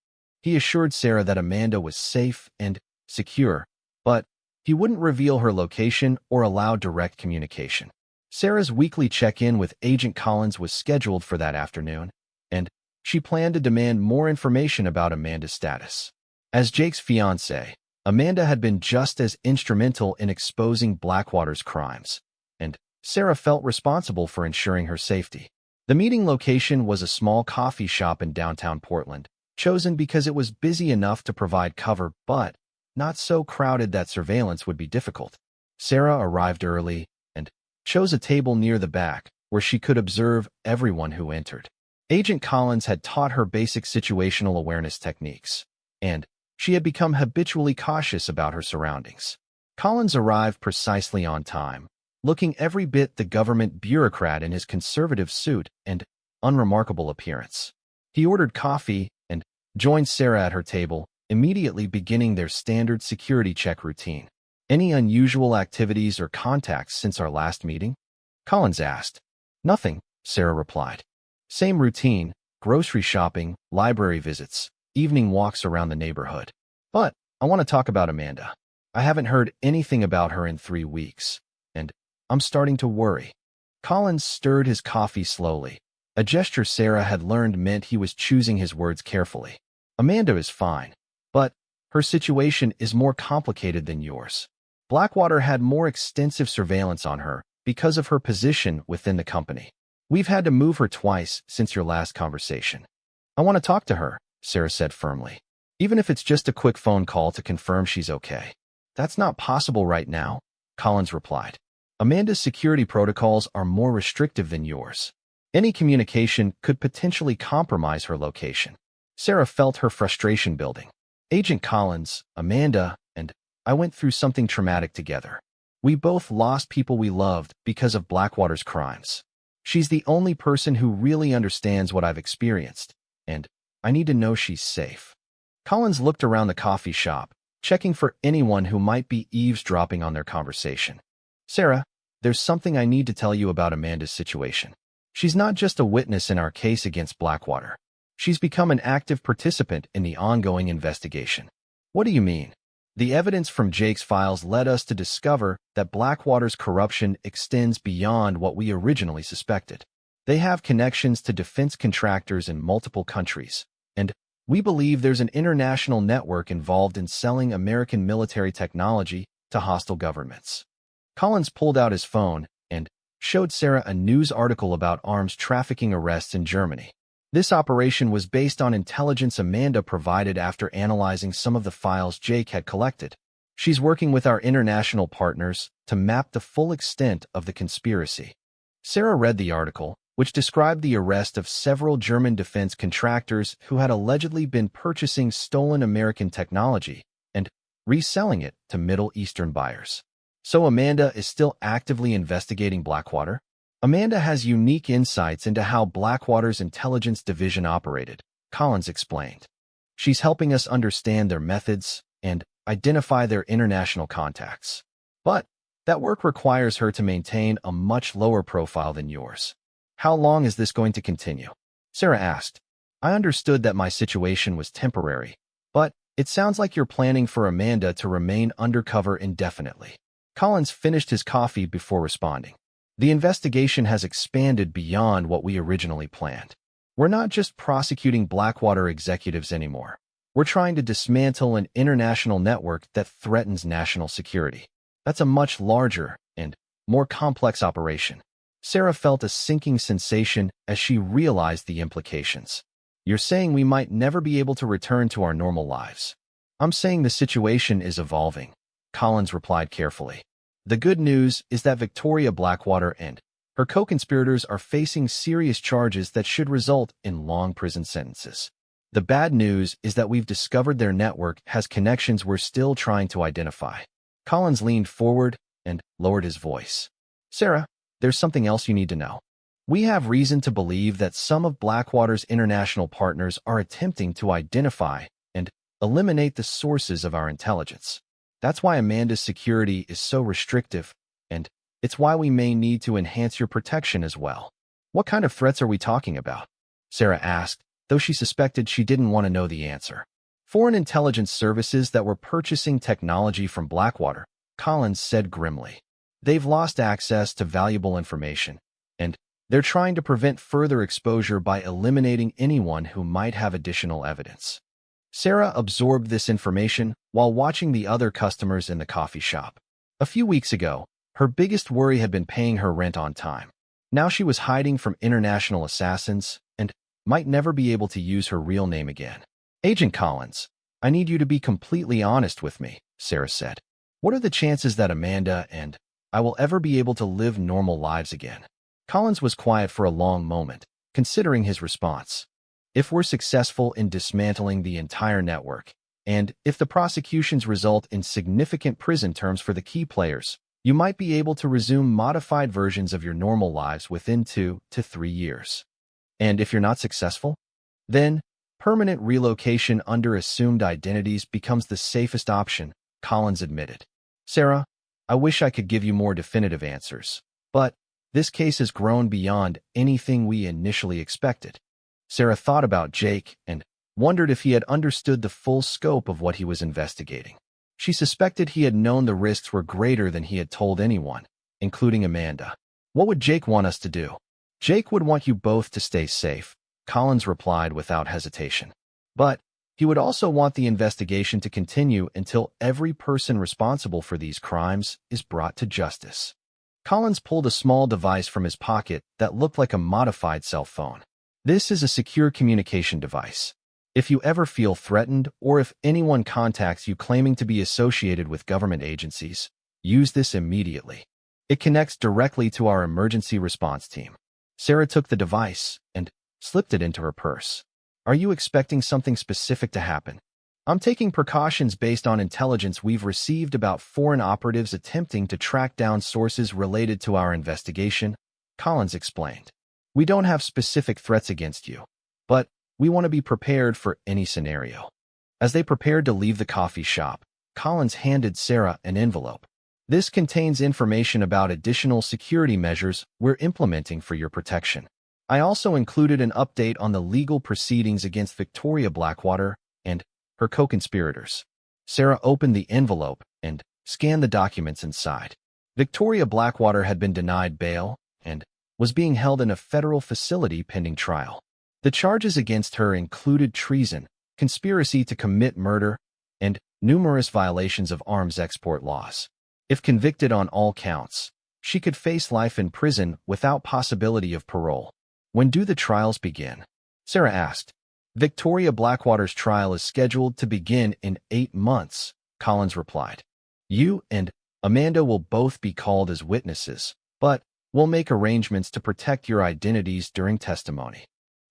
He assured Sarah that Amanda was safe and secure, but he wouldn't reveal her location or allow direct communication. Sarah's weekly check-in with Agent Collins was scheduled for that afternoon, and she planned to demand more information about Amanda's status. As Jake's fiancée, Amanda had been just as instrumental in exposing Blackwater's crimes, and Sarah felt responsible for ensuring her safety. The meeting location was a small coffee shop in downtown Portland, chosen because it was busy enough to provide cover but not so crowded that surveillance would be difficult. Sarah arrived early and chose a table near the back where she could observe everyone who entered. Agent Collins had taught her basic situational awareness techniques, and she had become habitually cautious about her surroundings. Collins arrived precisely on time, looking every bit the government bureaucrat in his conservative suit and unremarkable appearance. He ordered coffee and joined Sarah at her table, immediately beginning their standard security check routine. "Any unusual activities or contacts since our last meeting?" Collins asked. "Nothing," Sarah replied. "Same routine, grocery shopping, library visits, evening walks around the neighborhood. But I want to talk about Amanda. I haven't heard anything about her in 3 weeks, and I'm starting to worry." Collins stirred his coffee slowly, a gesture Sarah had learned meant he was choosing his words carefully. "Amanda is fine, but her situation is more complicated than yours. Blackwater had more extensive surveillance on her because of her position within the company. We've had to move her twice since your last conversation." "I want to talk to her," Sarah said firmly, "even if it's just a quick phone call to confirm she's okay." "That's not possible right now," Collins replied. "Amanda's security protocols are more restrictive than yours. Any communication could potentially compromise her location. Sarah felt her frustration building. Agent Collins, Amanda, and I went through something traumatic together. We both lost people we loved because of Blackwater's crimes. She's the only person who really understands what I've experienced, and I need to know she's safe. Collins looked around the coffee shop, checking for anyone who might be eavesdropping on their conversation. Sarah, there's something I need to tell you about Amanda's situation. She's not just a witness in our case against Blackwater. She's become an active participant in the ongoing investigation. What do you mean? The evidence from Jake's files led us to discover that Blackwater's corruption extends beyond what we originally suspected. They have connections to defense contractors in multiple countries, and we believe there's an international network involved in selling American military technology to hostile governments. Collins pulled out his phone and showed Sarah a news article about arms trafficking arrests in Germany. This operation was based on intelligence Amanda provided after analyzing some of the files Jake had collected. She's working with our international partners to map the full extent of the conspiracy. Sarah read the article, which described the arrest of several German defense contractors who had allegedly been purchasing stolen American technology and reselling it to Middle Eastern buyers. So Amanda is still actively investigating Blackwater? Amanda has unique insights into how Blackwater's intelligence division operated, Collins explained. She's helping us understand their methods and identify their international contacts. But that work requires her to maintain a much lower profile than yours. How long is this going to continue? Sarah asked. I understood that my situation was temporary, but it sounds like you're planning for Amanda to remain undercover indefinitely. Collins finished his coffee before responding. The investigation has expanded beyond what we originally planned. We're not just prosecuting Blackwater executives anymore. We're trying to dismantle an international network that threatens national security. That's a much larger and more complex operation. Sarah felt a sinking sensation as she realized the implications. You're saying we might never be able to return to our normal lives. I'm saying the situation is evolving, Collins replied carefully. The good news is that Victoria Blackwater and her co-conspirators are facing serious charges that should result in long prison sentences. The bad news is that we've discovered their network has connections we're still trying to identify. Collins leaned forward and lowered his voice. Sarah, there's something else you need to know. We have reason to believe that some of Blackwater's international partners are attempting to identify and eliminate the sources of our intelligence. That's why Amanda's security is so restrictive, and it's why we may need to enhance your protection as well. What kind of threats are we talking about? Sarah asked, though she suspected she didn't want to know the answer. Foreign intelligence services that were purchasing technology from Blackwater, Collins said grimly. They've lost access to valuable information, and they're trying to prevent further exposure by eliminating anyone who might have additional evidence. Sarah absorbed this information while watching the other customers in the coffee shop. A few weeks ago, her biggest worry had been paying her rent on time. Now she was hiding from international assassins and might never be able to use her real name again. Agent Collins, I need you to be completely honest with me, Sarah said. What are the chances that Amanda and I will ever be able to live normal lives again? Collins was quiet for a long moment, considering his response. If we're successful in dismantling the entire network, and if the prosecutions result in significant prison terms for the key players, you might be able to resume modified versions of your normal lives within 2 to 3 years. And if you're not successful, then permanent relocation under assumed identities becomes the safest option, Collins admitted. Sarah, I wish I could give you more definitive answers, but this case has grown beyond anything we initially expected. Sarah thought about Jake and wondered if he had understood the full scope of what he was investigating. She suspected he had known the risks were greater than he had told anyone, including Amanda. What would Jake want us to do? Jake would want you both to stay safe, Collins replied without hesitation. But he would also want the investigation to continue until every person responsible for these crimes is brought to justice. Collins pulled a small device from his pocket that looked like a modified cell phone. This is a secure communication device. If you ever feel threatened or if anyone contacts you claiming to be associated with government agencies, use this immediately. It connects directly to our emergency response team. Sarah took the device and slipped it into her purse. Are you expecting something specific to happen? I'm taking precautions based on intelligence we've received about foreign operatives attempting to track down sources related to our investigation, Collins explained. We don't have specific threats against you, but we want to be prepared for any scenario. As they prepared to leave the coffee shop, Collins handed Sarah an envelope. This contains information about additional security measures we're implementing for your protection. I also included an update on the legal proceedings against Victoria Blackwater and her co-conspirators. Sarah opened the envelope and scanned the documents inside. Victoria Blackwater had been denied bail and was being held in a federal facility pending trial. The charges against her included treason, conspiracy to commit murder, and numerous violations of arms export laws. If convicted on all counts, she could face life in prison without possibility of parole. When do the trials begin? Sarah asked. Victoria Blackwater's trial is scheduled to begin in 8 months, Collins replied. You and Amanda will both be called as witnesses, but we'll make arrangements to protect your identities during testimony.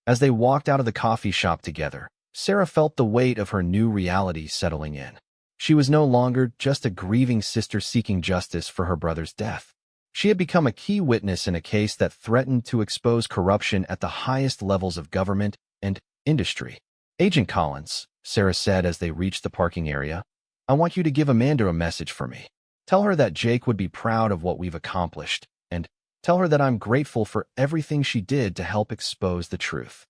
As they walked out of the coffee shop together, Sarah felt the weight of her new reality settling in. She was no longer just a grieving sister seeking justice for her brother's death. She had become a key witness in a case that threatened to expose corruption at the highest levels of government and industry. Agent Collins, Sarah said as they reached the parking area, I want you to give Amanda a message for me. Tell her that Jake would be proud of what we've accomplished, and tell her that I'm grateful for everything she did to help expose the truth.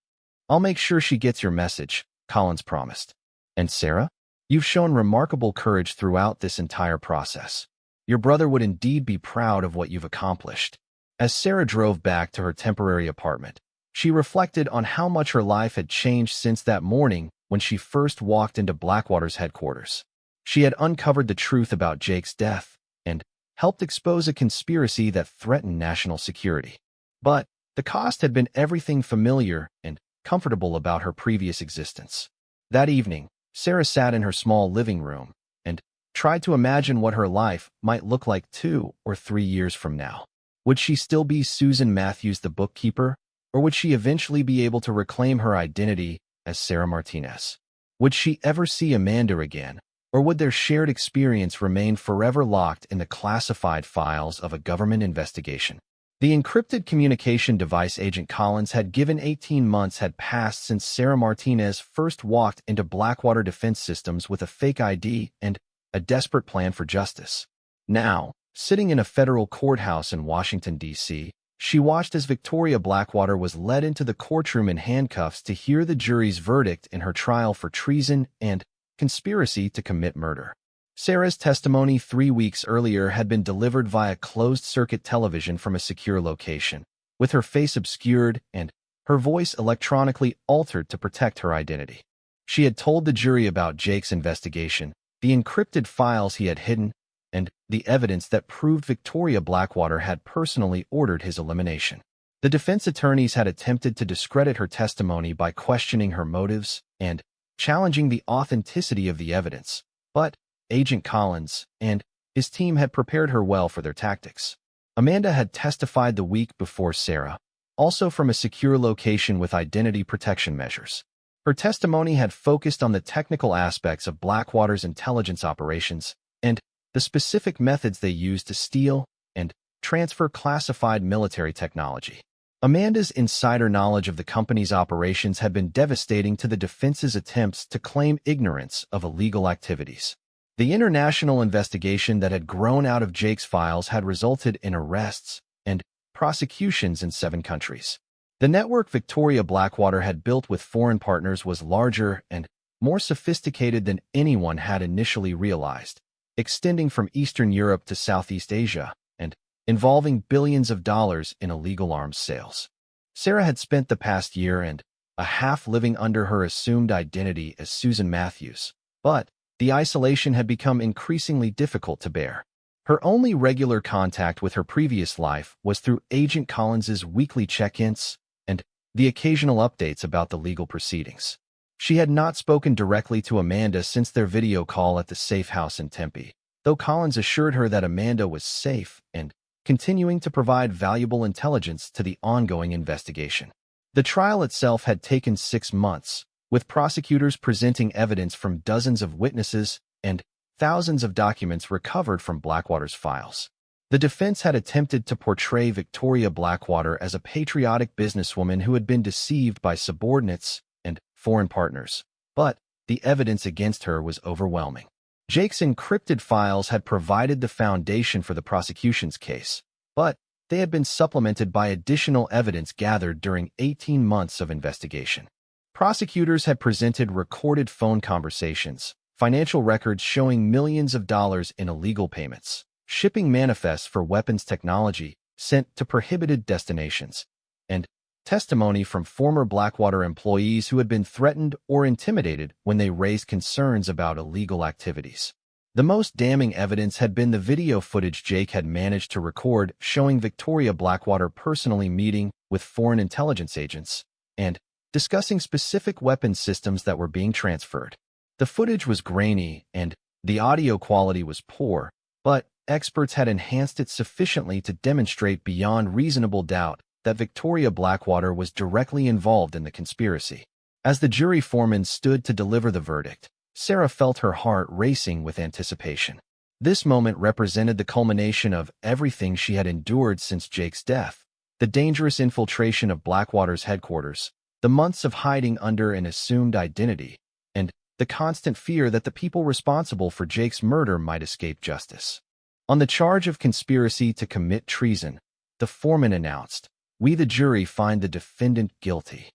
I'll make sure she gets your message, Collins promised. And Sarah? You've shown remarkable courage throughout this entire process. Your brother would indeed be proud of what you've accomplished. As Sarah drove back to her temporary apartment, she reflected on how much her life had changed since that morning when she first walked into Blackwater's headquarters. She had uncovered the truth about Jake's death and helped expose a conspiracy that threatened national security. But the cost had been everything familiar and comfortable about her previous existence. That evening, Sarah sat in her small living room and tried to imagine what her life might look like 2 or 3 years from now. Would she still be Susan Matthews, the bookkeeper, or would she eventually be able to reclaim her identity as Sarah Martinez? Would she ever see Amanda again, or would their shared experience remain forever locked in the classified files of a government investigation? The encrypted communication device Agent Collins had given 18 months had passed since Sarah Martinez first walked into Blackwater Defense Systems with a fake ID and a desperate plan for justice. Now, sitting in a federal courthouse in Washington, D.C., she watched as Victoria Blackwater was led into the courtroom in handcuffs to hear the jury's verdict in her trial for treason and conspiracy to commit murder. Sarah's testimony 3 weeks earlier had been delivered via closed-circuit television from a secure location, with her face obscured and her voice electronically altered to protect her identity. She had told the jury about Jake's investigation, the encrypted files he had hidden, and the evidence that proved Victoria Blackwater had personally ordered his elimination. The defense attorneys had attempted to discredit her testimony by questioning her motives and challenging the authenticity of the evidence, but Agent Collins and his team had prepared her well for their tactics. Amanda had testified the week before Sarah, also from a secure location with identity protection measures. Her testimony had focused on the technical aspects of Blackwater's intelligence operations and the specific methods they used to steal and transfer classified military technology. Amanda's insider knowledge of the company's operations had been devastating to the defense's attempts to claim ignorance of illegal activities. The international investigation that had grown out of Jake's files had resulted in arrests and prosecutions in 7 countries. The network Victoria Blackwater had built with foreign partners was larger and more sophisticated than anyone had initially realized, extending from Eastern Europe to Southeast Asia and involving billions of dollars in illegal arms sales. Sarah had spent the past year and a half living under her assumed identity as Susan Matthews, but the isolation had become increasingly difficult to bear. Her only regular contact with her previous life was through Agent Collins's weekly check-ins and the occasional updates about the legal proceedings. She had not spoken directly to Amanda since their video call at the safe house in Tempe, though Collins assured her that Amanda was safe and continuing to provide valuable intelligence to the ongoing investigation. The trial itself had taken 6 months, with prosecutors presenting evidence from dozens of witnesses and thousands of documents recovered from Blackwater's files. The defense had attempted to portray Victoria Blackwater as a patriotic businesswoman who had been deceived by subordinates and foreign partners, but the evidence against her was overwhelming. Jake's encrypted files had provided the foundation for the prosecution's case, but they had been supplemented by additional evidence gathered during 18 months of investigation. Prosecutors had presented recorded phone conversations, financial records showing millions of dollars in illegal payments, shipping manifests for weapons technology sent to prohibited destinations, and testimony from former Blackwater employees who had been threatened or intimidated when they raised concerns about illegal activities. The most damning evidence had been the video footage Jake had managed to record showing Victoria Blackwater personally meeting with foreign intelligence agents and discussing specific weapons systems that were being transferred. The footage was grainy and the audio quality was poor, but experts had enhanced it sufficiently to demonstrate beyond reasonable doubt that Victoria Blackwater was directly involved in the conspiracy. As the jury foreman stood to deliver the verdict, Sarah felt her heart racing with anticipation. This moment represented the culmination of everything she had endured since Jake's death: the dangerous infiltration of Blackwater's headquarters, the months of hiding under an assumed identity, and the constant fear that the people responsible for Jake's murder might escape justice. On the charge of conspiracy to commit treason, the foreman announced, "We, the jury, find the defendant guilty."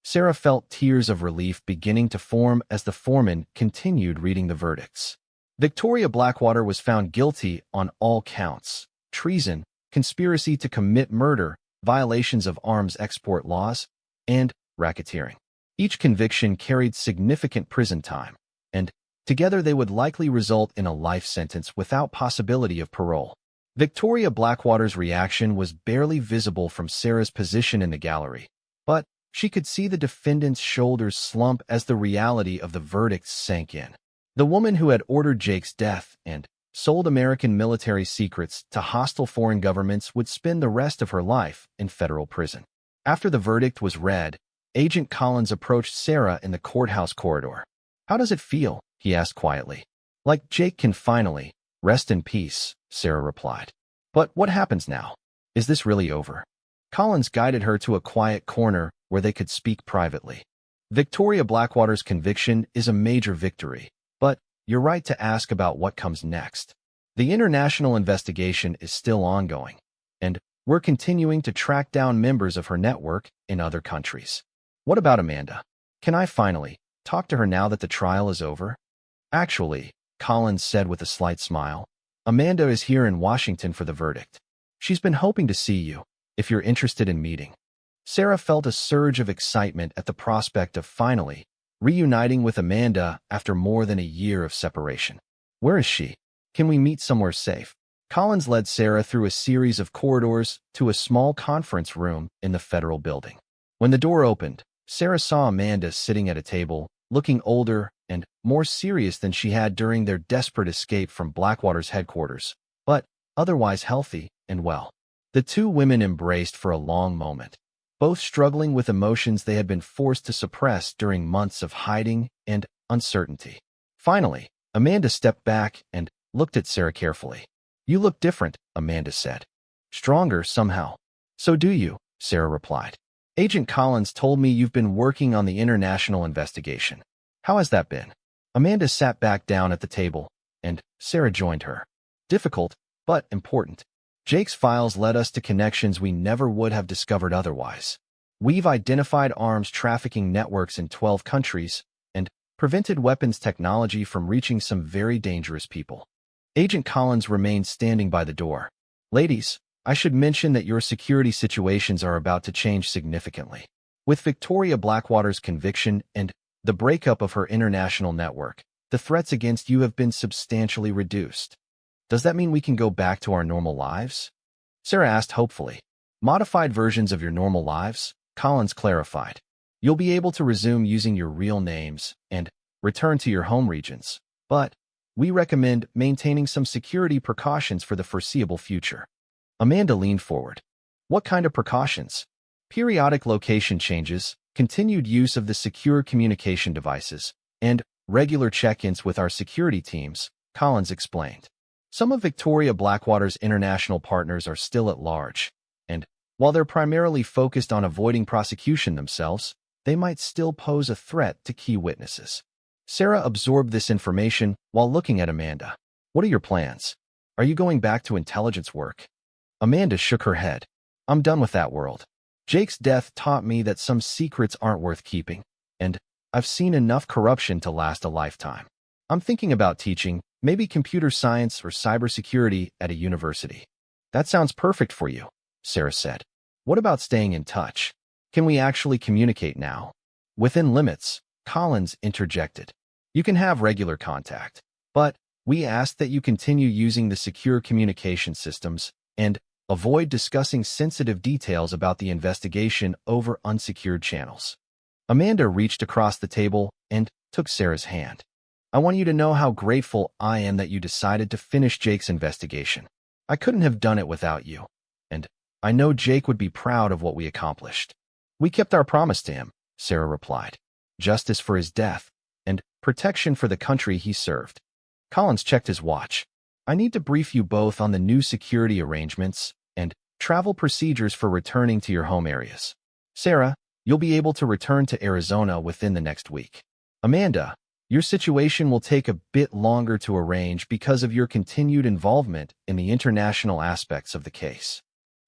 Sarah felt tears of relief beginning to form as the foreman continued reading the verdicts. Victoria Blackwater was found guilty on all counts: treason, conspiracy to commit murder, violations of arms export laws, and racketeering. Each conviction carried significant prison time, and together they would likely result in a life sentence without possibility of parole. Victoria Blackwater's reaction was barely visible from Sarah's position in the gallery, but she could see the defendant's shoulders slump as the reality of the verdicts sank in. The woman who had ordered Jake's death and sold American military secrets to hostile foreign governments would spend the rest of her life in federal prison. After the verdict was read, Agent Collins approached Sarah in the courthouse corridor. "How does it feel?" he asked quietly. "Like Jake can finally rest in peace," Sarah replied. "But what happens now? Is this really over?" Collins guided her to a quiet corner where they could speak privately. "Victoria Blackwater's conviction is a major victory, but you're right to ask about what comes next. The international investigation is still ongoing, and we're continuing to track down members of her network in other countries. What about Amanda? Can I finally talk to her now that the trial is over?" "Actually," Collins said with a slight smile, "Amanda is here in Washington for the verdict. She's been hoping to see you, if you're interested in meeting." Sarah felt a surge of excitement at the prospect of finally reuniting with Amanda after more than a year of separation. "Where is she? Can we meet somewhere safe?" Collins led Sarah through a series of corridors to a small conference room in the federal building. When the door opened, Sarah saw Amanda sitting at a table, looking older and more serious than she had during their desperate escape from Blackwater's headquarters, but otherwise healthy and well. The two women embraced for a long moment, both struggling with emotions they had been forced to suppress during months of hiding and uncertainty. Finally, Amanda stepped back and looked at Sarah carefully. "You look different," Amanda said. "Stronger somehow." "So do you," Sarah replied. "Agent Collins told me you've been working on the international investigation. How has that been?" Amanda sat back down at the table, and Sarah joined her. "Difficult, but important. Jake's files led us to connections we never would have discovered otherwise. We've identified arms trafficking networks in 12 countries and prevented weapons technology from reaching some very dangerous people." Agent Collins remained standing by the door. "Ladies, I should mention that your security situations are about to change significantly. With Victoria Blackwater's conviction and the breakup of her international network, the threats against you have been substantially reduced. Does that mean we can go back to our normal lives?" Sarah asked hopefully. "Modified versions of your normal lives," Collins clarified. "You'll be able to resume using your real names and return to your home regions, but we recommend maintaining some security precautions for the foreseeable future." Amanda leaned forward. What kind of precautions? Periodic location changes, continued use of the secure communication devices, and regular check-ins with our security teams, Collins explained. Some of Victoria Blackwater's international partners are still at large, and while they're primarily focused on avoiding prosecution themselves, they might still pose a threat to key witnesses. Sarah absorbed this information while looking at Amanda. What are your plans? Are you going back to intelligence work? Amanda shook her head. I'm done with that world. Jake's death taught me that some secrets aren't worth keeping, and I've seen enough corruption to last a lifetime. I'm thinking about teaching, maybe computer science or cybersecurity at a university. That sounds perfect for you, Sarah said. What about staying in touch? Can we actually communicate now? Within limits, Collins interjected. You can have regular contact, but we ask that you continue using the secure communication systems and avoid discussing sensitive details about the investigation over unsecured channels. Amanda reached across the table and took Sarah's hand. I want you to know how grateful I am that you decided to finish Jake's investigation. I couldn't have done it without you, and I know Jake would be proud of what we accomplished. We kept our promise to him, Sarah replied. Justice for his death and protection for the country he served. Collins checked his watch. I need to brief you both on the new security arrangements and travel procedures for returning to your home areas. Sarah, you'll be able to return to Arizona within the next week. Amanda, your situation will take a bit longer to arrange because of your continued involvement in the international aspects of the case.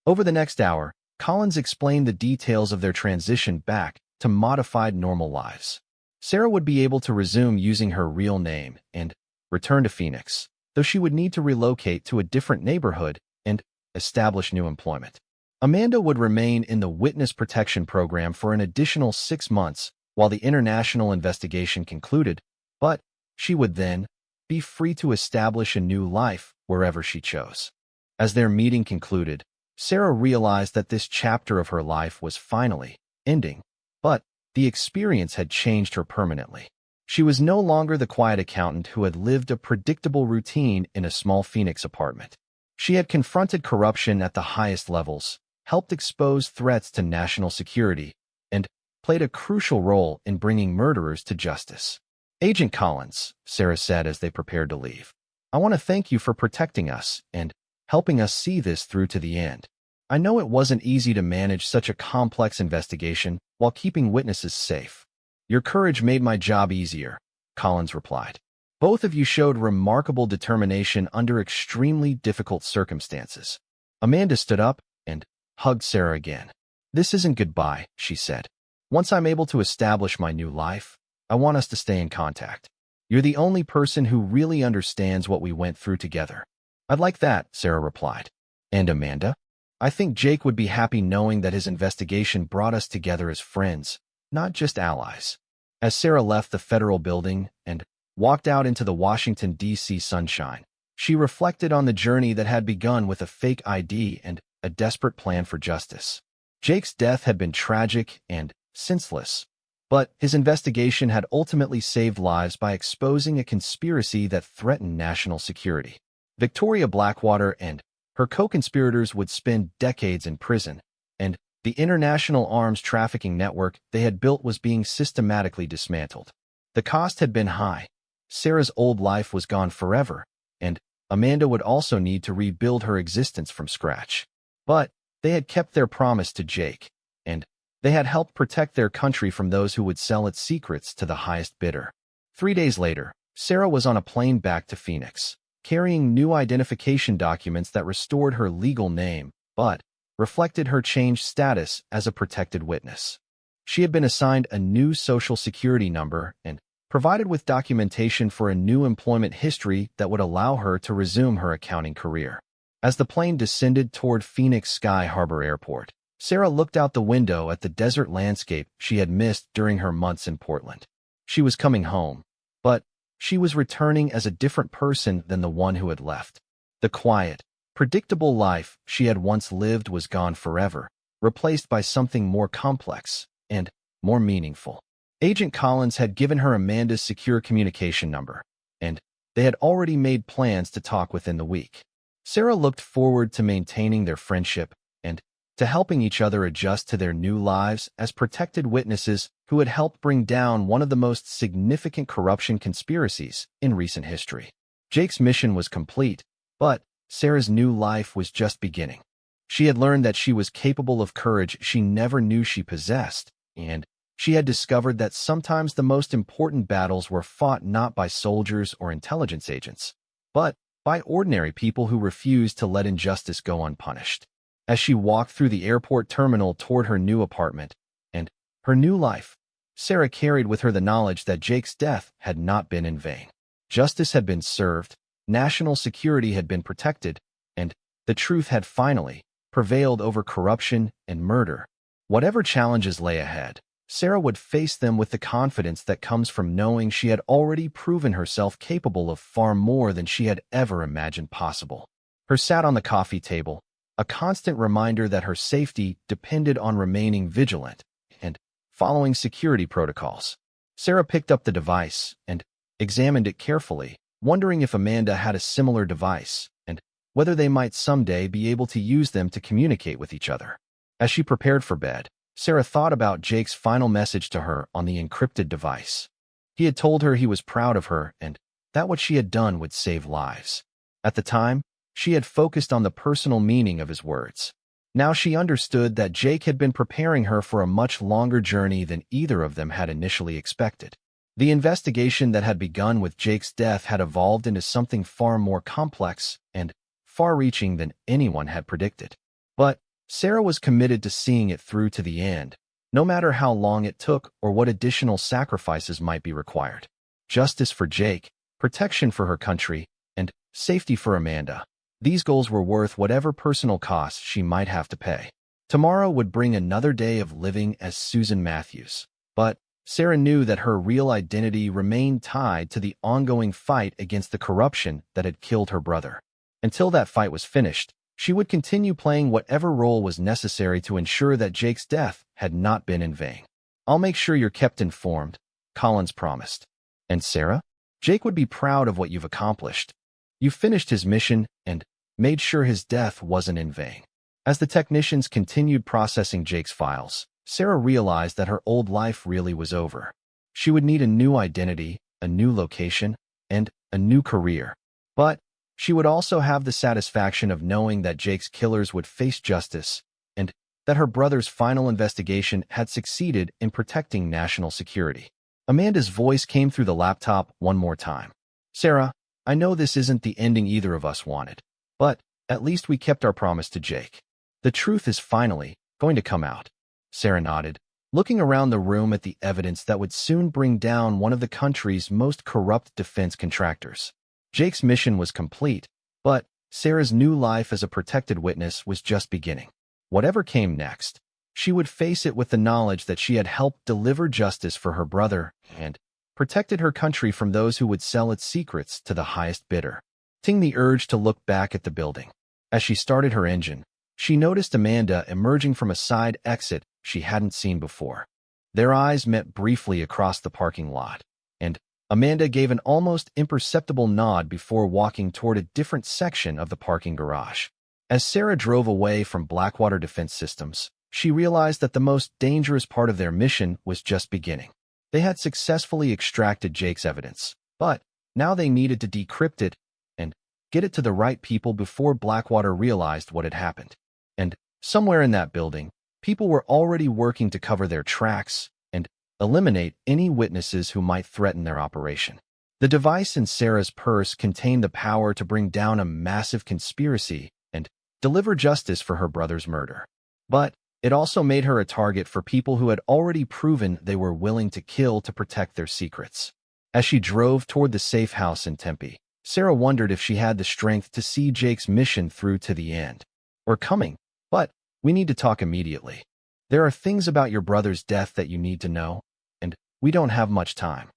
Over the next hour, Collins explained the details of their transition back to modified normal lives. Sarah would be able to resume using her real name and return to Phoenix, though she would need to relocate to a different neighborhood and establish new employment. Amanda would remain in the Witness Protection Program for an additional 6 months while the international investigation concluded, but she would then be free to establish a new life wherever she chose. As their meeting concluded, Sarah realized that this chapter of her life was finally ending, but the experience had changed her permanently. She was no longer the quiet accountant who had lived a predictable routine in a small Phoenix apartment. She had confronted corruption at the highest levels, helped expose threats to national security, and played a crucial role in bringing murderers to justice. Agent Collins, Sarah said as they prepared to leave, I want to thank you for protecting us and helping us see this through to the end. I know it wasn't easy to manage such a complex investigation while keeping witnesses safe. Your courage made my job easier, Collins replied. Both of you showed remarkable determination under extremely difficult circumstances. Amanda stood up and hugged Sarah again. This isn't goodbye, she said. Once I'm able to establish my new life, I want us to stay in contact. You're the only person who really understands what we went through together. I'd like that, Sarah replied. And Amanda? I think Jake would be happy knowing that his investigation brought us together as friends, not just allies. As Sarah left the federal building and walked out into the Washington, D.C. sunshine, she reflected on the journey that had begun with a fake ID and a desperate plan for justice. Jake's death had been tragic and senseless, but his investigation had ultimately saved lives by exposing a conspiracy that threatened national security. Victoria Blackwater and her co-conspirators would spend decades in prison, and the international arms trafficking network they had built was being systematically dismantled. The cost had been high. Sarah's old life was gone forever, and Amanda would also need to rebuild her existence from scratch. But they had kept their promise to Jake, and they had helped protect their country from those who would sell its secrets to the highest bidder. 3 days later, Sarah was on a plane back to Phoenix, carrying new identification documents that restored her legal name, but reflected her changed status as a protected witness. She had been assigned a new social security number and provided with documentation for a new employment history that would allow her to resume her accounting career. As the plane descended toward Phoenix Sky Harbor Airport, Sarah looked out the window at the desert landscape she had missed during her months in Portland. She was coming home, but she was returning as a different person than the one who had left. The quiet, predictable life she had once lived was gone forever, replaced by something more complex and more meaningful. Agent Collins had given her Amanda's secure communication number, and they had already made plans to talk within the week. Sarah looked forward to maintaining their friendship and to helping each other adjust to their new lives as protected witnesses who had helped bring down one of the most significant corruption conspiracies in recent history. Jake's mission was complete, but Sarah's new life was just beginning. She had learned that she was capable of courage she never knew she possessed, and she had discovered that sometimes the most important battles were fought not by soldiers or intelligence agents, but by ordinary people who refused to let injustice go unpunished. As she walked through the airport terminal toward her new apartment and her new life, Sarah carried with her the knowledge that Jake's death had not been in vain. Justice had been served, national security had been protected, and the truth had finally prevailed over corruption and murder. Whatever challenges lay ahead, Sarah would face them with the confidence that comes from knowing she had already proven herself capable of far more than she had ever imagined possible. Her sat on the coffee table, a constant reminder that her safety depended on remaining vigilant and following security protocols. Sarah picked up the device and examined it carefully, wondering if Amanda had a similar device and whether they might someday be able to use them to communicate with each other. As she prepared for bed, Sarah thought about Jake's final message to her on the encrypted device. He had told her he was proud of her and that what she had done would save lives. At the time, she had focused on the personal meaning of his words. Now she understood that Jake had been preparing her for a much longer journey than either of them had initially expected. The investigation that had begun with Jake's death had evolved into something far more complex and far-reaching than anyone had predicted. But Sarah was committed to seeing it through to the end, no matter how long it took or what additional sacrifices might be required. Justice for Jake, protection for her country, and safety for Amanda. These goals were worth whatever personal costs she might have to pay. Tomorrow would bring another day of living as Susan Matthews. But Sarah knew that her real identity remained tied to the ongoing fight against the corruption that had killed her brother. Until that fight was finished, she would continue playing whatever role was necessary to ensure that Jake's death had not been in vain. "I'll make sure you're kept informed," Collins promised. "And Sarah? Jake would be proud of what you've accomplished. You finished his mission and made sure his death wasn't in vain." As the technicians continued processing Jake's files, Sarah realized that her old life really was over. She would need a new identity, a new location, and a new career. But she would also have the satisfaction of knowing that Jake's killers would face justice and that her brother's final investigation had succeeded in protecting national security. Amanda's voice came through the laptop one more time. "Sarah, I know this isn't the ending either of us wanted, but at least we kept our promise to Jake. The truth is finally going to come out." Sarah nodded, looking around the room at the evidence that would soon bring down one of the country's most corrupt defense contractors. Jake's mission was complete, but Sarah's new life as a protected witness was just beginning. Whatever came next, she would face it with the knowledge that she had helped deliver justice for her brother and protected her country from those who would sell its secrets to the highest bidder. Ting the urge to look back at the building. As she started her engine, she noticed Amanda emerging from a side exit she hadn't seen before. Their eyes met briefly across the parking lot, and Amanda gave an almost imperceptible nod before walking toward a different section of the parking garage. As Sarah drove away from Blackwater Defense Systems, she realized that the most dangerous part of their mission was just beginning. They had successfully extracted Jake's evidence, but now they needed to decrypt it and get it to the right people before Blackwater realized what had happened. And somewhere in that building, people were already working to cover their tracks and eliminate any witnesses who might threaten their operation. The device in Sarah's purse contained the power to bring down a massive conspiracy and deliver justice for her brother's murder. But it also made her a target for people who had already proven they were willing to kill to protect their secrets. As she drove toward the safe house in Tempe, Sarah wondered if she had the strength to see Jake's mission through to the end. "We're coming, but we need to talk immediately. There are things about your brother's death that you need to know, and we don't have much time."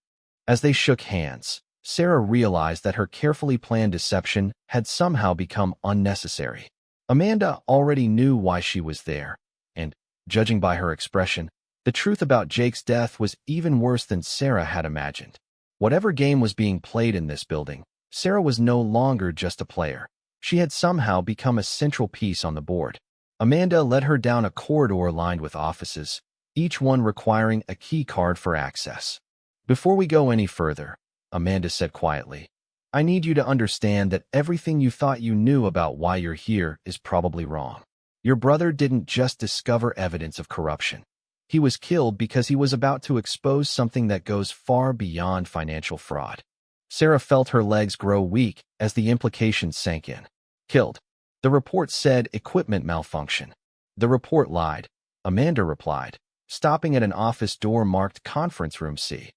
As they shook hands, Sarah realized that her carefully planned deception had somehow become unnecessary. Amanda already knew why she was there, and, judging by her expression, the truth about Jake's death was even worse than Sarah had imagined. Whatever game was being played in this building, Sarah was no longer just a player. She had somehow become a central piece on the board. Amanda led her down a corridor lined with offices, each one requiring a key card for access. Before we go any further, Amanda said quietly, I need you to understand that everything you thought you knew about why you're here is probably wrong. Your brother didn't just discover evidence of corruption. He was killed because he was about to expose something that goes far beyond financial fraud. Sarah felt her legs grow weak as the implications sank in. Killed. The report said equipment malfunction. The report lied, Amanda replied, stopping at an office door marked Conference Room C.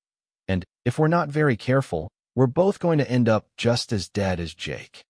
And if we're not very careful, we're both going to end up just as dead as Jake.